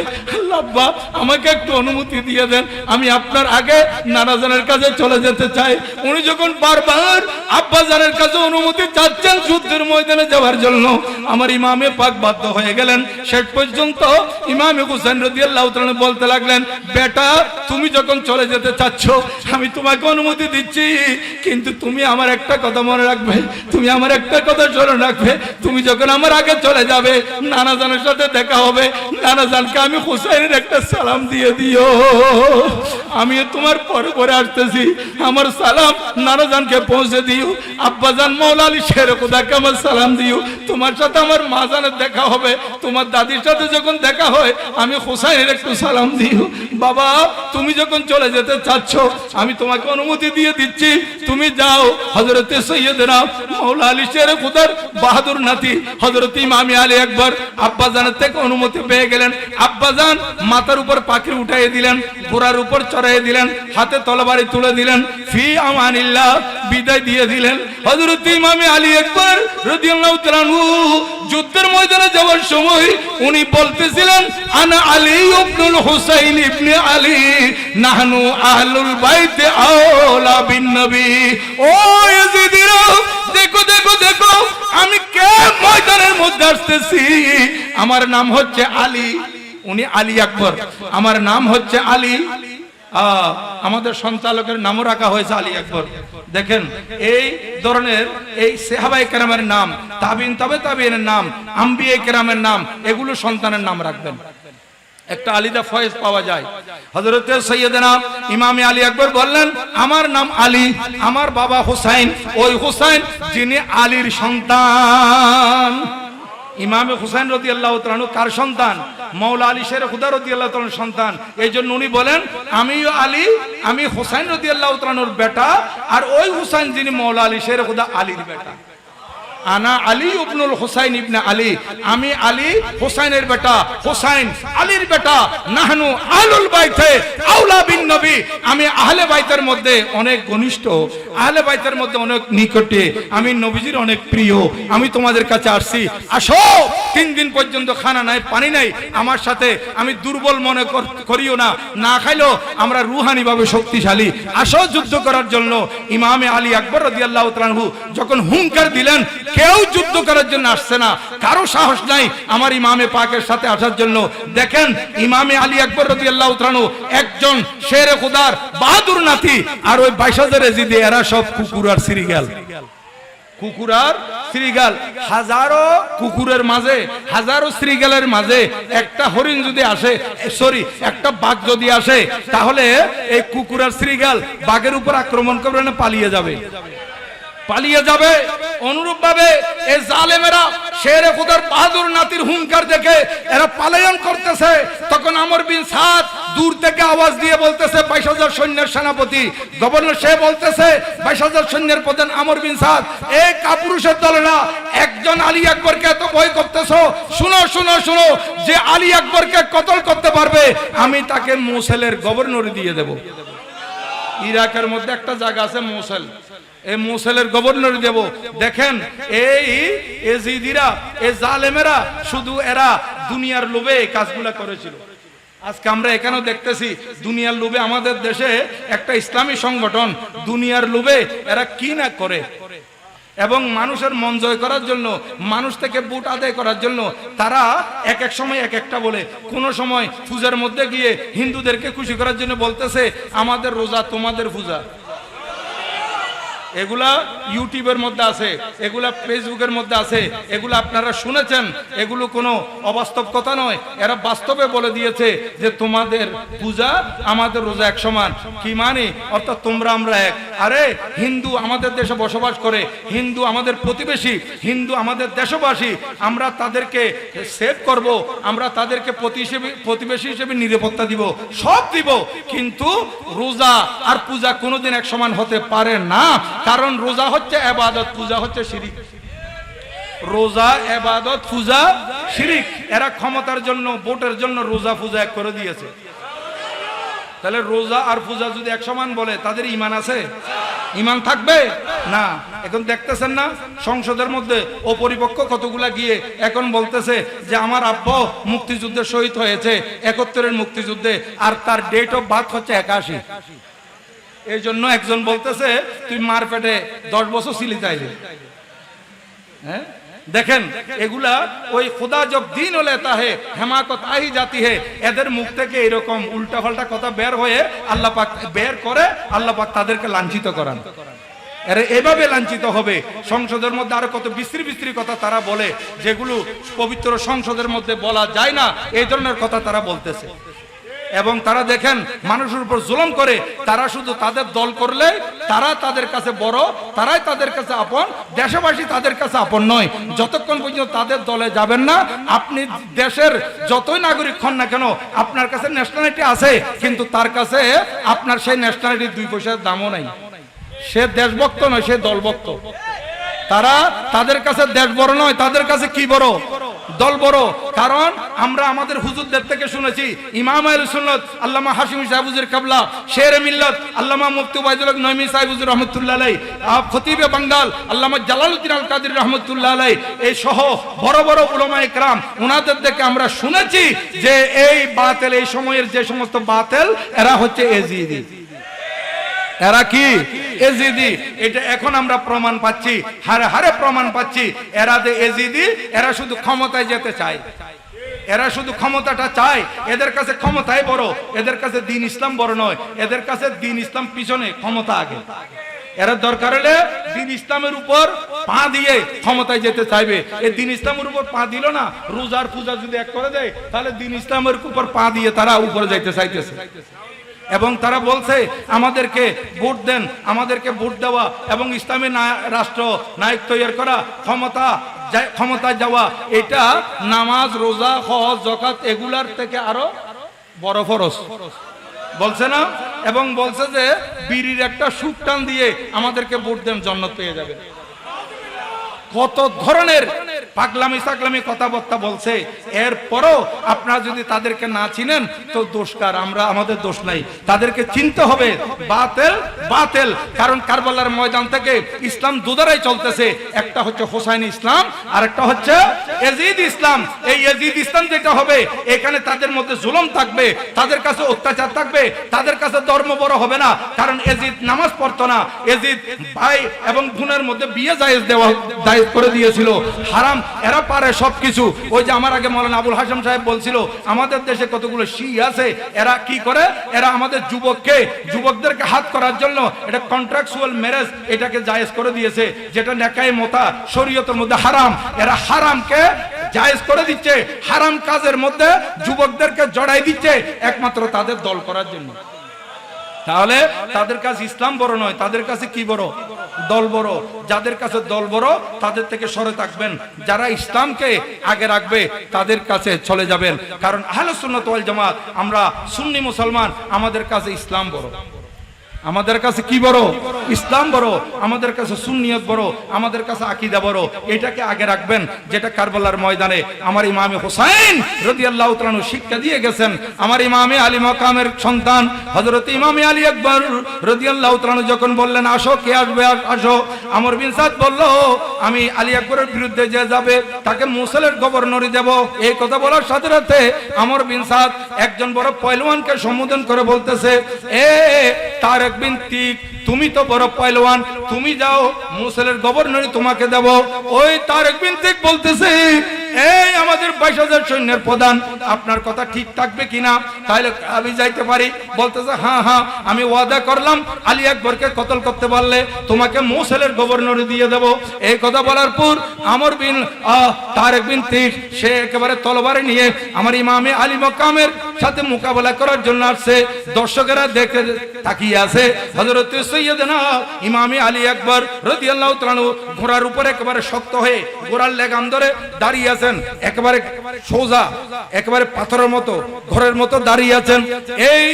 আব্বা আমাকে একটু অনুমতি দিয়ে দেন, আমি আপনার আগে নানা জানের কাছে চলে যেতে চাই। উনি যখন বারবার আব্বা জানের কাছে অনুমতি চাচ্ছেন যুদ্ধের ময়দানে যাওয়ার জন্য, আমার ইমামে পাক বাধ্য হয়ে গেলেন। শেষ পর্যন্ত ইমামে হুসাইন রাদিয়াল্লাহু তাআলা বলতে লাগলেন, বেটা তুমি যখন চলে যেতে চাচ্ছ আমি তোমাকে অনুমতি দিচ্ছি, কিন্তু তুমি আমার একটা কথা মনে রাখবে, তুমি আমার একটা কথা স্মরণ রাখবে, তুমি যখন আমার আগে চলে যাবে নানা জানের সাথে দেখা হবে, নানা জানকে আমি হুসাইনের একটা সালাম দিয়ে দিও। আমি তোমার পরে পরে আসতেছি, আমার সালাম নানা জানকে পৌঁছে দিও। আব্বা জান মাওলা আলী শের খুদাকে আমার সালাম দিও। তোমার সাথে আমার মা জানের দেখা হবে, তোমার দাদির সাথে যখন দেখা হয় আমি হুসাইনের একটু সালাম দিও। বাবা তুমি যখন চলে যেতে চাচ্ছ আমি তোমাকে অনুমতি দিয়ে দিচ্ছি, তুমি যাও। হযরত সৈয়দনা মাওলা আলী শেরে খুদার বাহাদুর নাতি হযরত ইমাম আলী আকবর আব্বাজানের থেকে অনুমতি পেয়ে গেলেন। আব্বাজান মাথার উপর পাখি উঠাইয়ে দিলেন, ঘোড়ার উপর চড়াইয়ে দিলেন, হাতে তলবারি তুলে দিলেন, ফি আমানিল্লাহ বিদায় দিয়ে দিলেন। হযরত ইমাম আলী আকবর রাদিয়াল্লাহু তাআলা আনহু যুদ্ধের ময়দানে যাওয়ার সময় উনি বলতেছিলেন আনা আলী ইবনুল হুসাইন ইবনে আলী নাহনু আহলুল বাইত আওলা বিন নবী। ও ইয়াজিদিরা দেখো দেখো দেখো আমি কে ময়দানের মধ্যে আসতেছি, আমার নাম হচ্ছে আলী। উনি আলী আকবর, আমার নাম হচ্ছে আলী। আমাদের সঞ্চালকের নামও রাখা হয়েছে আলী আকবর। দেখেন এই ধরনের এই সাহাবায়ে কেরামের নাম, তাবিন তবে তাবিনের নাম, আম্বিয়ে কেরামের নাম, এগুলো সন্তানের নাম রাখবেন। একটা আলিদা ফয়েজ পাওয়া যায়। হযরত সৈয়দনা ইমাম আলী আকবর বললেন আমার নাম আলী, আমার বাবা হুসাইন, ওই হুসাইন যিনি আলীর সন্তান। ইমাম হুসাইন রাদিয়াল্লাহু তাআলা আনহু কার সন্তান? মাওলা আলী শেরে খুদা রাদিয়াল্লাহু তাআলার সন্তান। এইজন্য উনি বলেন আমিও আলী, আমি হুসাইন রাদিয়াল্লাহু তাআলা আনহুর বেটা, আর ওই হুসাইন যিনি মাওলা আলী শেরে খুদা আলীর বেটা। আনা আলী ইবনুল হুসাইন ইবনে আলী, আমি আলী হুসাইনের বেটা, হুসাইন আলীর বেটা। নাহনু আহলুল বাইতে আওলা বিন নবী, আমি আহলে বাইতের মধ্যে অনেক ঘনিষ্ঠ, আহলে বাইতের মধ্যে অনেক নিকটে, আমি নবীজির অনেক প্রিয়। আমি তোমাদের কাছে আসছি, আসো। 3 দিন পর্যন্ত খানা নাই, পানি নাই, আমার সাথে আমি দুর্বল মনে করিও না, না খাইলেও আমরা রুহানি ভাবে শক্তিশালী, আসো যুদ্ধ করার জন্য। ইমামে আলী আকবর রাদিয়াল্লাহু তাআলা আনহু যখন হুঙ্কার দিলেন, কেউ যুদ্ধ করার জন্য আসছে না, কারো সাহস নাই আমার ইমামে পাকের সাথে আসার জন্য। দেখেন ইমামে আলী আকবর রাদিয়াল্লাহু তাআলা আনহু একজন শেরে খুদার বাহাদুর নাতি, আর ওই 22,000 এজিদে এরা সব কুকুর আর শ্রীগাল, কুকুর আর শ্রীগাল। হাজারো কুকুরের মাঝে, হাজারো শ্রীগালের মাঝে একটা হরিণ যদি আসে, সরি একটা বাঘ যদি আসে, তাহলে এই কুকুর আর শ্রীগাল বাঘের উপর আক্রমণ করবে না, পালিয়ে যাবে, পালিয়ে যাবে। অনুরূপ ভাবে এই জালেমেরা শেরে খুদার বাহাদুর নাতির হুঙ্কার দেখে এরা পলায়ন করতেছে। তখন আমর বিন সাদ দূর থেকে আওয়াজ দিয়ে বলতেছে 22,000 সৈন্যের সেনাপতি গভর্নর, সে বলতেছে 22,000 সৈন্যের প্রধান আমর বিন সাদ, এই কাপুরুষের দলেরা একজন আলী আকবরকে এত ভয় করতেছো, শুনো শুনো শুনো, যে আলী আকবরকে কতল করতে পারবে আমি তাকে মোসেলের গভর্নর দিয়ে দেব। ইরাকের মধ্যে একটা জায়গা আছে মোসেল, এই মোসেলের গভর্নর দেব। দেখেন এই এজিদিরা, এই জালেমেরা শুধু এরা দুনিয়ার লোভে এই কাজগুলা করেছিল। আজকে আমরা এখানেও দেখতেছি দুনিয়ার লোভে আমাদের দেশে একটা ইসলামী সংগঠন দুনিয়ার লোভে এরা কি না করে, এবং মানুষের মন জয় করার জন্য, মানুষ থেকে ভোট আদায় করার জন্য তারা এক এক সময় এক একটা বলে। কোন সময় পূজার মধ্যে গিয়ে হিন্দুদেরকে খুশি করার জন্য বলতেছে আমাদের রোজা তোমাদের পূজা। এগুলা ইউটিউবের মধ্যে আছে, এগুলা ফেসবুকের মধ্যে আছে, এগুলো আপনারা শুনেছেন, এগুলো কোনো অবাস্তব কথা নয়। এরা বাস্তবে বলে দিয়েছে যে তোমাদের পূজা আমাদের রোজা এক সমান। কি মানে? অর্থাৎ তোমরা আমরা এক। আরে হিন্দু আমাদের দেশে বসবাস করে, হিন্দু আমাদের প্রতিবেশী, হিন্দু আমাদের দেশবাসী, আমরা তাদেরকে সেভ করব, আমরা তাদেরকে প্রতিবেশী হিসেবে নিরাপত্তা দিব, সব দিব, কিন্তু রোজা আর পূজা কোনোদিন এক সমান হতে পারে না। কারণ রোজা হচ্ছে ইবাদত, পূজা হচ্ছে শিরিক। রোজা ইবাদত, পূজা শিরিক। এরা ক্ষমতার জন্য, ভোটের জন্য রোজা পূজা এক করে দিয়েছে। তাহলে রোজা আর পূজা যদি এক সমান বলে তাদের ঈমান আছে? ঈমান থাকবে না। এখন দেখতেছেন না সংসদের মধ্যে অপরিপক্ষ কতগুলা গিয়ে এখন বলতেছে যে আমার আব্বা মুক্তিযুদ্ধে শহীদ হয়েছে 71-এর মুক্তিযুদ্ধে, আর তার ডেট অফ বার্থ হচ্ছে 81। এই জন্য একজন বলতেছে তুই মার পেটে 10 বছর ছিলি তাইলে। হ্যাঁ দেখেন এগুলা ওই খুদা জব দিন লেতা হে হেমাকত আহি জাতি হে, এদের মুখ থেকে এরকম উল্টাপাল্টা কথা বের হয়ে আল্লাহ পাক বের করে, আল্লাহ পাক তাদেরকে লাঞ্ছিত করান। এরা এভাবে লাঞ্ছিত হবে। সংসদের মধ্যে আরো কত বিশ্রী বিশ্রী কথা তারা বলে, যেগুলো পবিত্র সংসদের মধ্যে বলা যায় না, এই ধরনের কথা তারা বলতেছে। এবং তারা দেখেন মানুষের উপর জুলুম করে, তারা শুধু তাদের দল করলে তারা তাদের কাছে বড়, তারাই তাদের কাছে আপন, দেশবাসী তাদের কাছে আপন নয়। যতক্ষণ পর্যন্ত তাদের দলে যাবেন না, আপনি দেশের যতই নাগরিক হন না কেন, আপনার কাছে ন্যাশনালিটি আছে, কিন্তু তার কাছে আপনার সেই ন্যাশনালিটির 2 পয়সার দামও নাই। সে দেশভক্ত নয়, সে দলভক্ত। তারা তাদের কাছে দেশ বড় নয়, তাদের কাছে কি বড়? দল বড়। কারণ আমরা আমাদের হুজুরদের থেকে শুনেছি, ইমাম আহলে সুন্নাত আল্লামা হাশিমি সাহেব হুজুর কাবলা, শেরে মিল্লাত আল্লামা মুফতি ওবায়দুল হক নঈমী সাহেব হুজুর রাহমাতুল্লাহ আলাইহি, খতিবে বাঙ্গাল আল্লামা জালালউদ্দিন আল কাদের রাহমাতুল্লাহ আলাইহি, এই সহ বড় বড় উলামায়ে কেরাম, ওনাদের থেকে আমরা শুনেছি যে এই বাতিল, এই সময়ের যে সমস্ত বাতিল, এরা হচ্ছে এজিদি। এরা কি? এজিদি। এটা এখন আমরা প্রমাণ পাচ্ছি, হারে হারে প্রমাণ পাচ্ছি। এরা যে এজিদি, এরা শুধু ক্ষমতায় যেতে চায়, এরা শুধু ক্ষমতাটা চায়। এদের কাছে ক্ষমতাই বড়, এদের কাছে দ্বীন ইসলাম বড় নয়, এদের কাছে দ্বীন ইসলাম পিছনে, ক্ষমতা আগে। এরা দরকার হলে দ্বীন ইসলামের উপর পা দিয়ে ক্ষমতায় যেতে চাইবে। এই দ্বীন ইসলামের উপর পা দিল না, রোজার পূজা যদি এক করে দেয়, তাহলে দ্বীন ইসলামের উপর পা দিয়ে তারা উপরে যাইতে চাইতেছে। এবং তারা বলছে আমাদেরকে ভোট দেন, আমাদেরকে ভোট দেওয়া এবং ইসলামী রাষ্ট্র নায়ক তৈরি করা, ক্ষমতায় যাওয়া, এটা নামাজ, রোজা, হজ, যাকাত এগুলার থেকে আরো বড় ফরজ বলছে না? এবং বলছে যে বিড়ির একটা সুখ টান দিয়ে আমাদেরকে ভোট দেন, জান্নাত পেয়ে যাবে। কত ধরনের পাগলামি সাগলামি কথাবার্তা বলছে। এরপরও আপনারা যদি তাদেরকে না চিনেন তো দোষকার, আমরা, আমাদের দোষ নাই। তাদেরকে চিনতে হবে, বাতিল বাতিল। কারণ কারবালার ময়দান থেকে ইসলাম দুধারাই চলতেছে, একটা হচ্ছে হোসাইনি ইসলাম আর একটা হচ্ছে এজিদ ইসলাম। এই এজিদ ইসলাম যেটা হবে, এখানে তাদের মধ্যে জুলুম থাকবে, তাদের কাছে অত্যাচার থাকবে, তাদের কাছে ধর্ম বড় হবে না। কারণ এজিদ নামাজ পড়তো না, এজিদ ভাই এবং বোনের মধ্যে বিয়ে জায়েজ করে দিয়েছিল, হারাম। এরা পারে সবকিছু। ওই যে আমার আগে মাওলানা আবুল হাসাম সাহেব বলছিল, আমাদের দেশে কতগুলো শিয়া আছে, এরা কি করে, এরা আমাদের যুবকদেরকে হাত করার জন্য এটা কন্ট্রাকচুয়াল ম্যারেজ, এটাকে জায়েজ করে দিয়েছে, যেটা নেকায়ে মোতা শরীয়তের মধ্যে হারাম। এরা হারামকে জায়েজ করে দিচ্ছে, হারাম কাজের মধ্যে যুবকদেরকে জড়াই দিচ্ছে একমাত্র তাদের দল করার জন্য। তাহলে তাদের কাছে ইসলাম বড় নয়, তাদের কাছে কি বড়? দল বড়। যাদের কাছে দল বড়, তাদের থেকে সরে থাকবেন। যারা ইসলামকে আগে রাখবে তাদের কাছে চলে যাবেন। কারণ আহলে সুন্নাত ওয়াল জামাত, আমরা সুন্নি মুসলমান, আমাদের কাছে ইসলাম বড়। আমাদের কাছে কি বড়? ইসলাম বড়। আমাদের কাছে সুন্নিয়ত বড়, আমাদের কাছে আকীদা বড়। এটাকে আগে রাখবেন, যেটা কারবালার ময়দানে আমার ইমামে হোসাইন রাদিয়াল্লাহু তাআলা আনহু শিক্ষা দিয়ে গেছেন। আমার ইমামে আলী মাকামের সন্তান হযরত ইমামে আলী আকবর রাদিয়াল্লাহু তাআলা আনহু যখন বললেন আসো, কে আসবে আসো, আমর বিন সাদ বলল আমি আলী আকবরের বিরুদ্ধে যে যাবে তাকে মুসলের গভর্নরি দেব। এই কথা বলার সাথে সাথে আমর বিন সাদ একজন বড় পয়লওয়ানকে সম্বোধন করে বলতেছে, এ তারেক বিন তিক, তুমি তো বড় পয়লওয়ান, তুমি যাও, মুসলের গভর্নরি তোমাকে দেব। ওই তারেক বিন তিক বলতেছে, এই আমাদের 22,000 সৈন্যের প্রধান, আপনার কথা ঠিক থাকবে কিনা, তাহলে আমি যাইতে পারি? বলতেছে হ্যাঁ হ্যাঁ, আমি ওয়াদা করলাম আলী আকবরকে কতল করতে পারলে তোমাকে মুসলের গভর্নরি দিয়ে দেব। এই কথা বলার পর আমর বিন তারেক বিন তিক সে একেবারে তলবারে নিয়ে আমার ইমামে আলী মাকামের সাথে মোকাবেলা করার জন্য আসছে। দর্শকেরা দেখে তাকিয়ে আছে। হযরত সৈয়দনা ইমামে আলী আকবর রাদিয়াল্লাহু তাআলা আনহু ঘোড়ার উপরে একেবারে শক্ত হয়ে ঘোড়ার লেগাম ধরে দাঁড়িয়ে আছেন, একেবারে সোজা, একেবারে পাথরের মতো, ঘরের মতো দাঁড়িয়ে আছেন। এই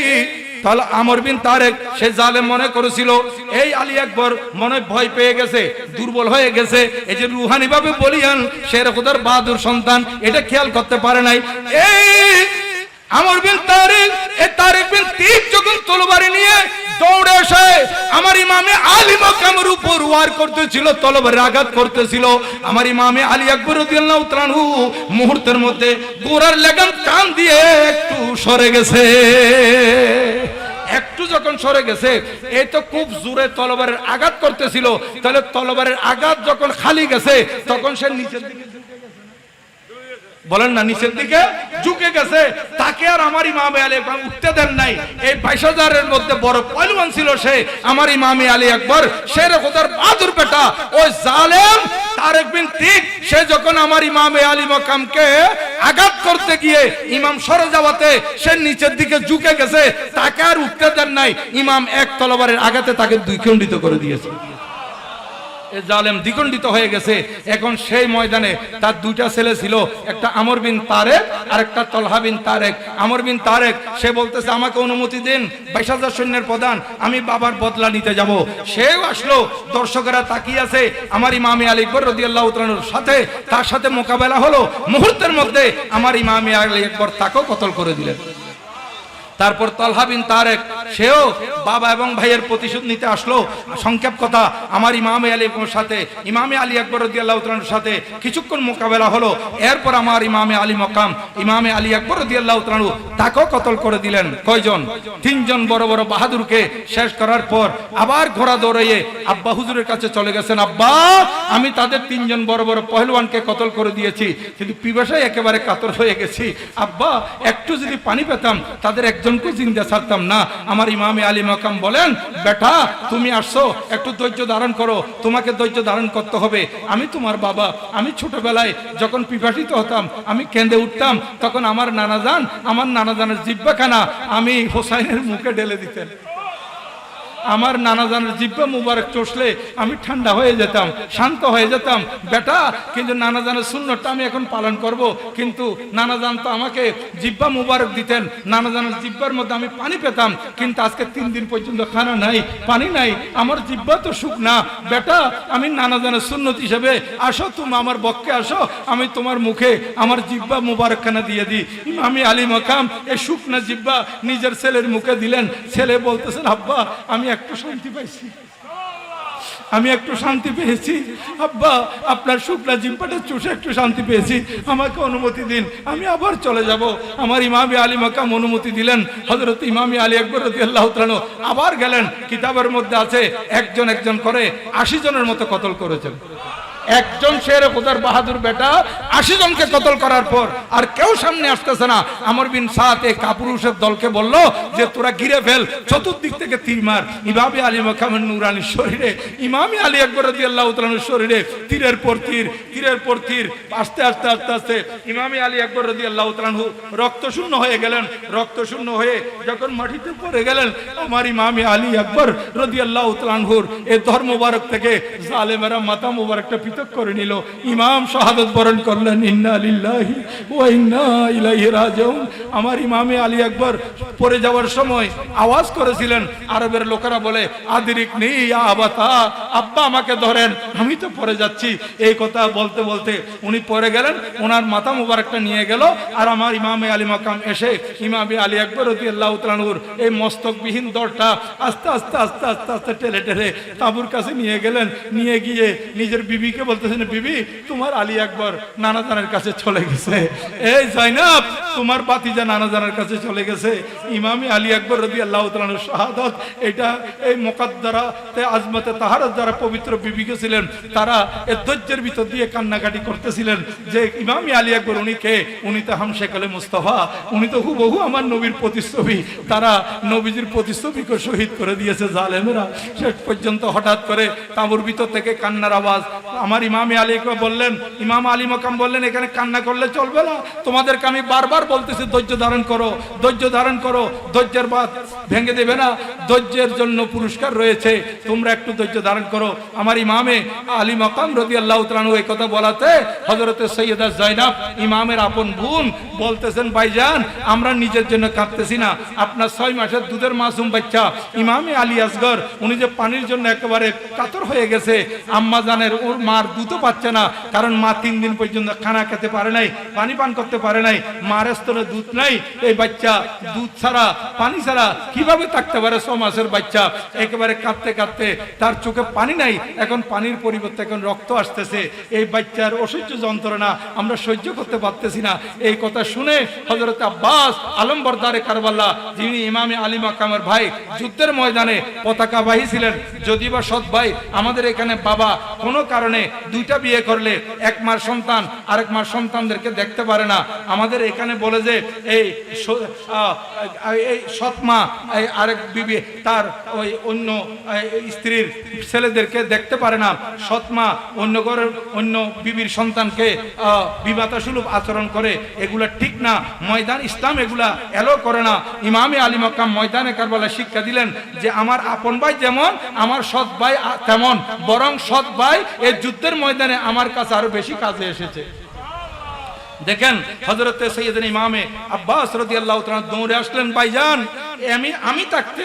তাহলে আমর বিন তারেক সে জালেম মনে করেছিল এই আলী আকবর মনে ভয় পেয়ে গেছে, দুর্বল হয়ে গেছে। এই যে রুহানি ভাবে বলিয়ান শের খুদার বাহাদুর সন্তান, এটা খেয়াল করতে পারে নাই। এই আমর বিন তারেক, এই তারেক বিন তিক যখন তলবারি নিয়ে দৌড়ে এসে আমার ইমামে আলী মাকামের উপর ওয়ার করতেছিল, তলবারের আঘাত করতেছিল, আমার ইমামে আলী আকবর রাদিয়াল্লাহু তাআলা আনহু মুহূর্তের মধ্যে ঘোড়ার লাগাম টান দিয়ে একটু সরে গেছে। একটু যখন সরে গেছে, এই তো খুব জোরে তলবারের আঘাত করতেছিল, তাহলে তলবারের আঘাত যখন খালি গেছে তখন সে নিচের দিকে, বলেন না, নিচের দিকে ঝুঁকে গেছে। তাকে তাকে আর আমার ইমামে আলী আকবর উঠতে দেন নাই। এই 22,000-এর মধ্যে বড় পহলওয়ান ছিল সে, আমার ইমামে আলী আকবর, শের খোদার বাহাদুর বেটা। ওই জালেম তারেক বিন তিক সে যখন আমার ইমামে আলী মাকামকে আঘাত করতে গিয়ে ইমাম সরে যাওয়াতে সে নিচের দিকে ঝুঁকে গেছে, তাকে আর উঠতে দেন নাই। ইমাম এক তলবারের আঘাতে তাকে দ্বিখণ্ডিত করে দিয়েছে। এই জালেম দ্বিখণ্ডিত হয়ে গেছে। এখন সেই ময়দানে তার দুইটা ছেলে ছিল, একটা আমর বিন তারেক আর একটা তলহা বিন তারেক। আমর বিন তারেক সে বলতেছে আমাকে অনুমতি দিন, 22,000 সৈন্যের প্রধান, আমি বাবার বদলা নিতে যাব। সেও আসলো, দর্শকেরা তাকিয়ে আছে। আমার ইমামে আলী আকবর রাদিয়াল্লাহু তাআলার সাথে তার সাথে মোকাবেলা হলো। মুহূর্তের মধ্যে আমার ইমামে আলী আকবর তাকেও কতল করে দিলেন। তারপর তলহা বিন তারেক সেও বাবা এবং ভাইয়ের প্রতিশোধ নিতে আসলো। সংক্ষেপ কথা, আমার ইমামে আলী আকবরের সাথে ইমামে আলী আকবর রাদিয়াল্লাহু তাআলার সাথে কিছুক্ষণ মোকাবেলা হলো। এরপর আমার ইমামে আলী মাকাম ইমামে আলী আকবর রাদিয়াল্লাহু তাআলা তাকেও কতল করে দিলেন। কয়জন? 3 জন বড় বড় বাহাদুরকে শেষ করার পর আবার ঘোড়া দৌড়িয়ে আব্বা হুজুরের কাছে চলে গেছেন। আব্বা, আমি তাদের 3 জন বড় বড় পহলওয়ানকে কতল করে দিয়েছি, কিন্তু পিপাসায় একেবারে কাতর হয়ে গেছি। আব্বা, একটু যদি পানি পেতাম তাদের একজনকে জিন্দা ছাড়তাম না। আমার ইমামে আলী মাকাম বলেন, বেটা তুমি আসছো, একটু ধৈর্য ধারণ করো, তোমাকে ধৈর্য ধারণ করতে হবে। আমি তোমার বাবা, আমি ছোটবেলায় যখন পিপাসিত হতাম আমি কেঁদে উঠতাম, তখন আমার নানাজানের জিহ্বাখানা আমি হোসাইনের মুখে ঢেলে দিতেন। আমার নানাজানের জিহ্বা মুবারক চষলে আমি ঠান্ডা হয়ে যেতাম, শান্ত হয়ে যেতাম। বেটা, কিন্তু নানাজানের সুন্নতটা আমি এখন পালন করব। কিন্তু নানাজান তো আমাকে জিহ্বা মুবারক দিতেন, নানাজানের জিহ্বার মধ্যে আমি পানি পেতাম, কিন্তু আজকে 3 দিন পর্যন্ত খানা নাই, পানি নাই, আমার জিহ্বা তো শুকনা। বেটা, আমি নানাজানের সুন্নত হিসেবে আসো, তুমি আমার বক্ষে আসো, আমি তোমার মুখে আমার জিহ্বা মুবারকখানা দিয়ে দিই। ইমামে আলী মাকাম এই শুকনা জিহ্বা নিজের ছেলের মুখে দিলেন। ছেলে বলতেছেন, আব্বা আমি একটু শান্তি পাইছি, আমি একটু শান্তি পেয়েছি। আব্বা, আপনার শুকনা জিহ্বাটা চুষে একটু শান্তি পেয়েছি, আমাকে অনুমতি দিন, আমি আবার চলে যাব। আমার ইমামে আলী মাকাম অনুমতি দিলেন। হযরত ইমামে আলী আকবর রাদিয়াল্লাহু তাআলা আবার গেলেন। কিতাবের মধ্যে আছে একজন একজন করে 80 জনের মতো কতল করেছেন। একজন শের খোদার বাহাদুর বেটা 80 জনকে কতল করার পর আর কেউ সামনে আসতেছে না। আমর বিন সাদ এই কাপুরুষের দলকে বলল যে তোরা ঘিরে ফেল, চতুর্দিক থেকে তীর মার। ইমামে আলী মাকামের নূরানি শরীরে, ইমামে আলী আকবর রাদিয়াল্লাহু তাআলার শরীরে তীরের পর তীর, তীরের পর তীর, আস্তে আস্তে আস্তে আস্তে ইমামে আলী আকবর রাদিয়াল্লাহু তাআলা রক্ত শূন্য হয়ে গেলেন। রক্ত শূন্য হয়ে যখন মাটিতে পড়ে গেলেন, আমার ইমামে আলী আকবর রাদিয়াল্লাহু তাআলার এই ধর্ম মুবারক থেকে জালেমেরা মাথা মুবারকটা পৃথক করে নিল। ইমাম শাহাদাত বরণ করলেন। ইন্না লিল্লাহি ওয়া ইন্না ইলাইহি রাজিউন। আমার ইমামে আলী আকবর পড়ে যাওয়ার সময় আওয়াজ করেছিলেন, আরবের লোকেরা বলে আদরিকনি ইয়া আবাতা, আব্বা আমাকে ধরেন, আমি তো পড়ে যাচ্ছি। এই কথা বলতে বলতে উনি পড়ে গেলেন, ওনার মাথা মুবারকটা নিয়ে গেল। আর আমার ইমামে আলী মাকাম এসে ইমামে আলী আকবর রাদিয়াল্লাহু তাআলার এই মস্তকবিহীন দড়টা আস্তে আস্তে আস্তে আস্তে আস্তে টেলে টেলে তাঁবুর কাছে নিয়ে গেলেন। নিয়ে গিয়ে নিজের বিবিকে বলতেছেন, বিবি তোমার আলী আকবর নানাজানের কাছে চলে গেছে। এই জাইনাব, তোমার বাতিজা নানাজানের কাছে চলে গেছে। ইমামে আলী আকবর রাদিয়াল্লাহু তাআলার শাহাদাত, এটা এই মুকদ্দারাতে আজমতে তাহারাত যারা পবিত্র বিবিকে ছিলেন, তারা এই ধৈর্যের ভিতর দিয়ে কান্নাকাটি করতেছিলেন যে ইমামে আলী আকবর উনি কে? উনি তো হামশেকলে মুস্তাফা, উনি তো হুবহু আমার নবীর প্রতিচ্ছবি। তারা নবীজির প্রতিচ্ছবিকে শহীদ করে দিয়েছে জালেমেরা। শেষ পর্যন্ত হঠাৎ করে তাঁবুর ভিতর থেকে কান্নার আওয়াজ। আমার ইমামে আলীকে বললেন, ইমাম আলী মাকাম বললেন, এখানে কান্না করলে চলবে না, তোমাদেরকে আমি বারবার বলতেছি ধৈর্য ধারণ করো, ধৈর্য ধারণ করো, ধৈর্যের বাঁধ ভেঙে দেবে না, ধৈর্যের জন্য পুরস্কার রয়েছে, তোমরা একটু ধৈর্য ধারণ করো। আমার ইমামে আলী মাকাম রাদিয়াল্লাহু তাআলা এই কথা বলাতে হযরতে সৈয়দা জাইনাব ইমামের আপন বোন বলতেছেন, ভাইজান আমরা নিজের জন্য কাঁদতেছি না, আপনার 6 মাসের দুধের মাসুম বাচ্চা ইমামে আলী আসগর উনি যে পানির জন্য একেবারে কাতর হয়ে গেছে, আম্মা জানের ওর মার দুধও পাচ্ছে না, কারণ মা 3 দিন পর্যন্ত খানা খেতে পারে নাই, পানি পান করতে পারে নাই, মার স্তনে দুধ নাই। এই বাচ্চা দুধ ছাড়া পানি ছাড়া কিভাবে থাকতে পারে? 6 মাসের বাচ্চা একেবারে কাঁদতে কাঁদতে, তার চোখে পানি নাই, এখন পানির পরিবর্তে এখন রক্ত আসতেছে। এই বাচ্চার অসহ্য যন্ত্রণা আমরা সহ্য করতে পারতেছি না। এই কথা শুনে হযরত আব্বাস আলমবরদারে কারবালা, যিনি ইমামে আলী মাকামের ভাই, যুদ্ধের ময়দানে পতাকাবাহী ছিলেন, যদি বা সৎ ভাই, আমাদের এখানে বাবা কোনো কারণে কারণে দুইটা বিয়ে করলে এক মার সন্তান আরেক মার সন্তানদেরকে দেখতে পারে না। আমাদের এখানে বলে যে এই সৎমা আরেক বিবি তার ওই অন্য স্ত্রীর ছেলেদেরকে দেখতে পারে না, সৎমা অন্য ঘরের অন্য বিবির সন্তানকে বিবাতা সুলভ আচরণ করে, এগুলা ঠিক না। ময়দান ইসলাম এগুলা এলো করে না। ইমামে আলী মক্কাম ময়দানে কারবালা শিক্ষা দিলেন যে আমার আপন ভাই যেমন আমার সৎ ভাই তেমন, বরং সৎ ভাই এই যুদ্ধের ময়দানে আমার কাছে আরো বেশি কাজে এসেছে। দেখেন হযরতে সৈয়দনা ইমামে আব্বাস রাদিয়াল্লাহু তাআলা দৌড়ে আসলেন, ভাইজান আমি থাকতে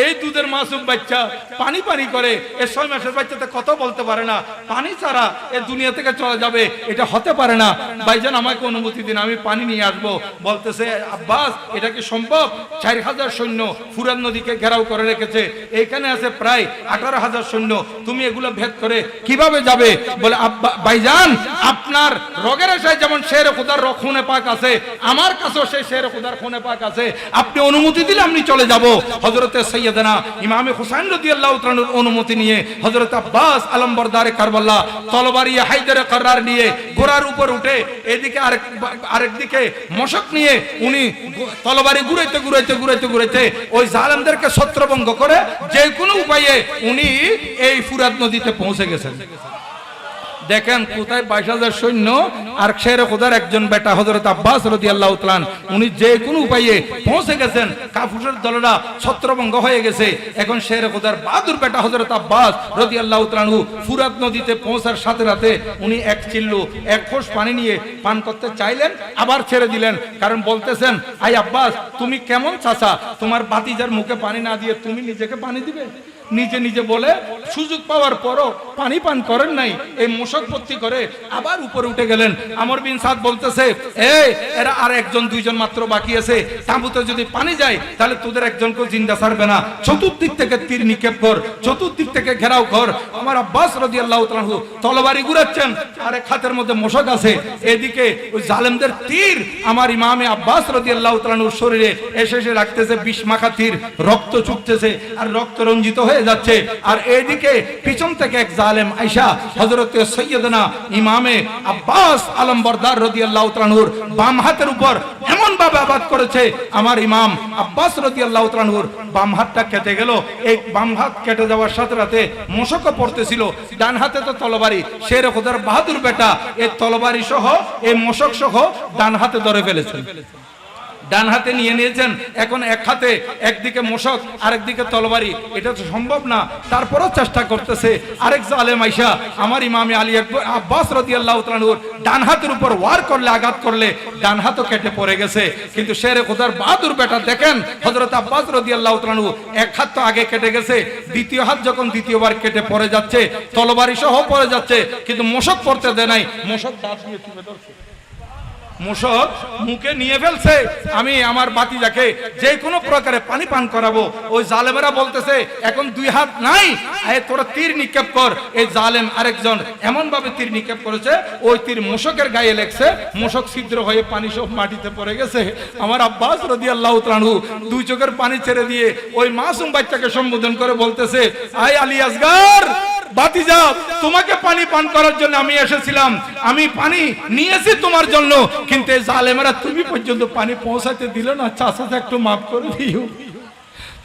এই দুধের মাসুম বাচ্চা পানি পানি করে, এই 6 মাসের বাচ্চাতে কথা বলতে পারে না, পানি ছাড়া এই দুনিয়া থেকে চলে যাবে, এটা হতে পারে না। ভাইজান আমাকে অনুমতি দিন, আমি পানি নিয়ে আসবো। বলতেছে আব্বাস এটা কি সম্ভব? 4000 সৈন্য ফুরাত নদীকে ঘেরাও করে রেখেছে, এইখানে আছে প্রায় 18000 সৈন্য, তুমি এগুলো ভেদ করে কিভাবে যাবে? বলে ভাইজান আপনার রগের আশায় যেমন শের খুদার খুনে পাক আছে, আমার কাছেও সেই শের খুদার খুনে পাক আছে, আপনি অনুমতি দিলে আমি চলে যাব। হযরতে সাইয়েদনা ইমামে হুসাইন রাদিয়াল্লাহু তাআলার অনুমতি নিয়ে হযরত আব্বাস আলমবরদারে কারবালা তলবারি হায়দারে করার নিয়ে ঘোড়ার উপর উঠে এদিকে আরেক দিকে মশক নিয়ে উনি তলবারি ঘুরাইতে ওই জালেমদেরকে ছত্রভঙ্গ করে যে কোনো উপায়ে উনি এই ফুরাত নদীতে পৌঁছে গেছেন। দেখেন কোথায় 22000 সৈন্য আর শের খোদার একজন বেটা হযরত আব্বাস রাদিয়াল্লাহু তাআলা উনি যে কোনো উপায়ে পৌঁছে গেছেন। কাফিরের দলরা ছত্রভঙ্গ হয়ে গেছে। এখন শের খোদার বাহাদুর বেটা হযরত আব্বাস রাদিয়াল্লাহু তাআলা ফুরাত নদীতে পৌঁছার সাথে সাথে উনি এক চিল্লু এক ফোঁস পানি নিয়ে পান করতে চাইলেন, আবার ছেড়ে দিলেন। কারণ বলতেছেন আই আব্বাস তুমি কেমন চাচা, তোমার বাতিজার মুখে পানি না দিয়ে তুমি নিজেকে পানি দিবে? নিজে নিজে বলে সুযোগ পাওয়ার পরও পানি পান করেন নাই, এই মশকপত্তি করে আবার উপরে উঠে গেলেন। আমর বিন সাদ বলতেছে এরা আর একজন দুইজন মাত্র বাকি আছে, তাঁবুতে যদি পানি যায় তাহলে তোদের একজনকে জিন্দা ছাড়বে না, চতুর্দিক থেকে তীর নিক্ষেপ কর, চতুর্দিক থেকে ঘেরাও কর। আমার আব্বাস রাদিয়াল্লাহু তাআলা তলবারি ঘুরাচ্ছেন আর এক হাতের মধ্যে মশক আছে, এদিকে ওই জালেমদের তীর আমার ইমামে আব্বাস রাদিয়াল্লাহু তাআলার শরীরে এসে রাখতেছে, বিষ মাখা তীর, রক্ত চুকতেছে আর রক্ত রঞ্জিত হয়ে যাচ্ছে। আর এইদিকে পিছন থেকে এক জালেম আয়েশা হযরত সৈয়দনা ইমামে আব্বাস আলমবরদার রাদিয়াল্লাহু তাআলার বাম হাতের উপর এমন ভাবে আঘাত করেছে, আমার ইমাম আব্বাস রাদিয়াল্লাহু তাআলার বাম হাতটা কেটে গেল। এই বাম হাত কেটে যাওয়ার সাথে সাথে মশকও পড়তেছিল, ডান হাতে তো তলবারি, শের খোদার বাহাদুর বেটা এই তলবারি সহ এই মশক সহ ডান হাতে ধরে ফেলেছেন, ডান হাতে নিয়ে নিয়েছেন। এখন এক হাতে একদিকে মশক আরেকদিকে তলবারি, এটা তো সম্ভব না, তারপরও চেষ্টা করতেছে। আরেক জালেম আয়েশা আমার ইমামে আলী আব্বাস রাদিয়াল্লাহু তাআলার ডান হাতের উপর ওয়ার করলে, আঘাত করলে ডান হাতও কেটে পড়ে গেছে। কিন্তু শেরে খোদার বাহাদুর বেটা দেখেন হযরত আব্বাস রাদিয়াল্লাহু তাআলা এক হাত তো আগে কেটে গেছে, দ্বিতীয় হাত যখন দ্বিতীয়বার কেটে পড়ে যাচ্ছে, তলবারি সহ পড়ে যাচ্ছে, কিন্তু মশক পড়তে দেয় নাই, মশক দাঁত দিয়ে তুলে ধরছে, মশক মুখে নিয়ে ফেলছে। আমি আমার বাতিজাকে যে কোনো প্রকারে পানি পান করাবো। ওই জালেমেরা বলতেছে এখন দুই হাত নাই, তোরা তীর নিক্ষেপ কর। এই জালেম আরেকজন এমন ভাবে তীর নিক্ষেপ করেছে, ওই তীর মশকের গায়ে লেগছে, মশক ছিদ্র হয়ে পানি সব মাটিতে পড়ে গেছে। আমার আব্বাস রাদিয়াল্লাহু তাআলা দুই চোখের পানি ছেড়ে দিয়ে ওই মাসুম বাচ্চাকে সম্বোধন করে বলতেছে, আই আলী আসগর বাতিজা, তোমাকে পানি পান করার জন্য আমি এসেছিলাম, আমি পানি নিয়েছি তোমার জন্য, কিন্তু এই জালেমেরা তুমি পর্যন্ত পানি পৌঁছাতে দিল না। চাচাকে একটু মাফ করে দিও,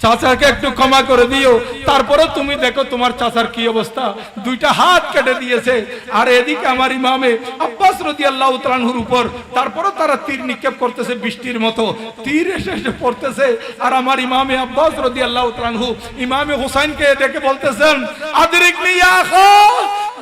চাচাকে একটু ক্ষমা করে দিও। তারপরে তুমি দেখো তোমার চাচার কি অবস্থা, দুইটা হাত কেটে দিয়েছে। আর এদিকে আমার ইমামে আব্বাস রাদিয়াল্লাহু তাআলার উপর তারপরে তারা তীর নিক্ষেপ করতেছে, বৃষ্টির মতো তীর এসে পড়তেছে। আর আমার ইমামে আব্বাস রাদিয়াল্লাহু তাআলা ইমামে হুসাইনকে ডেকে বলতেছেন, আদরিকনি ইয়া আখা,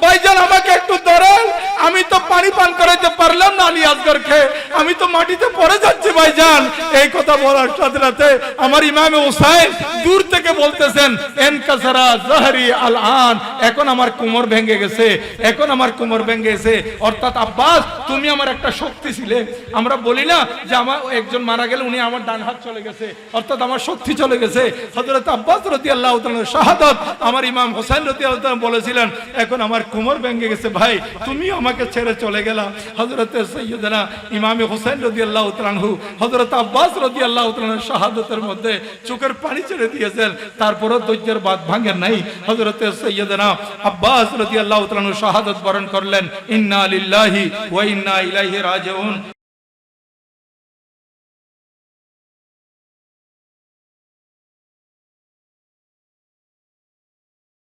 ভাইজান আমাকে একটু ধরেন, আমি তো পানি পান করাইতে পারলাম না আলী আসগরকে, আমি তো মাটিতে পড়ে যাচ্ছি ভাইজান। এই কথা বলার সাথে সাথে আমার ইমামে হুসাইন দূর থেকে বলতেছেন, এনকাসারা জাহরি আলআন, এখন আমার কোমর ভেঙে গেছে, এখন আমার কোমর ভেঙে গেছে। অর্থাৎ আব্বাস তুমি আমার একটা শক্তি ছিলে। আমরা বলি না যে আমার একজন মারা গেলে উনি আমার ডান হাত চলে গেছে, অর্থাৎ আমার শক্তি চলে গেছে। হযরত আব্বাস রাদিয়াল্লাহু তাআলার শাহাদাত আমার ইমাম হুসাইন রাদিয়াল্লাহু তাআলা বলেছিলেন, এখন আমার কোমর ভেঙে গেছে, ভাই তুমিও আমাকে আমাকে ছেড়ে চলে গেলা। হযরত সাইয়্যিদানা ইমাম হোসেন রাদিয়াল্লাহু তাআলা আনহু হযরত আব্বাস রাদিয়াল্লাহু তাআলা শাহাদাতের মধ্যে চোখের পানি ছেড়ে দিয়েছেন, তারপরও ধৈর্যের বাঁধ ভাঙেন নাই। হযরত সাইয়্যিদানা আব্বাস রাদিয়াল্লাহু তাআলা শাহাদাত বরণ করলেন। ইন্না লিল্লাহি ওয়া ইন্না ইলাইহি রাজিউন।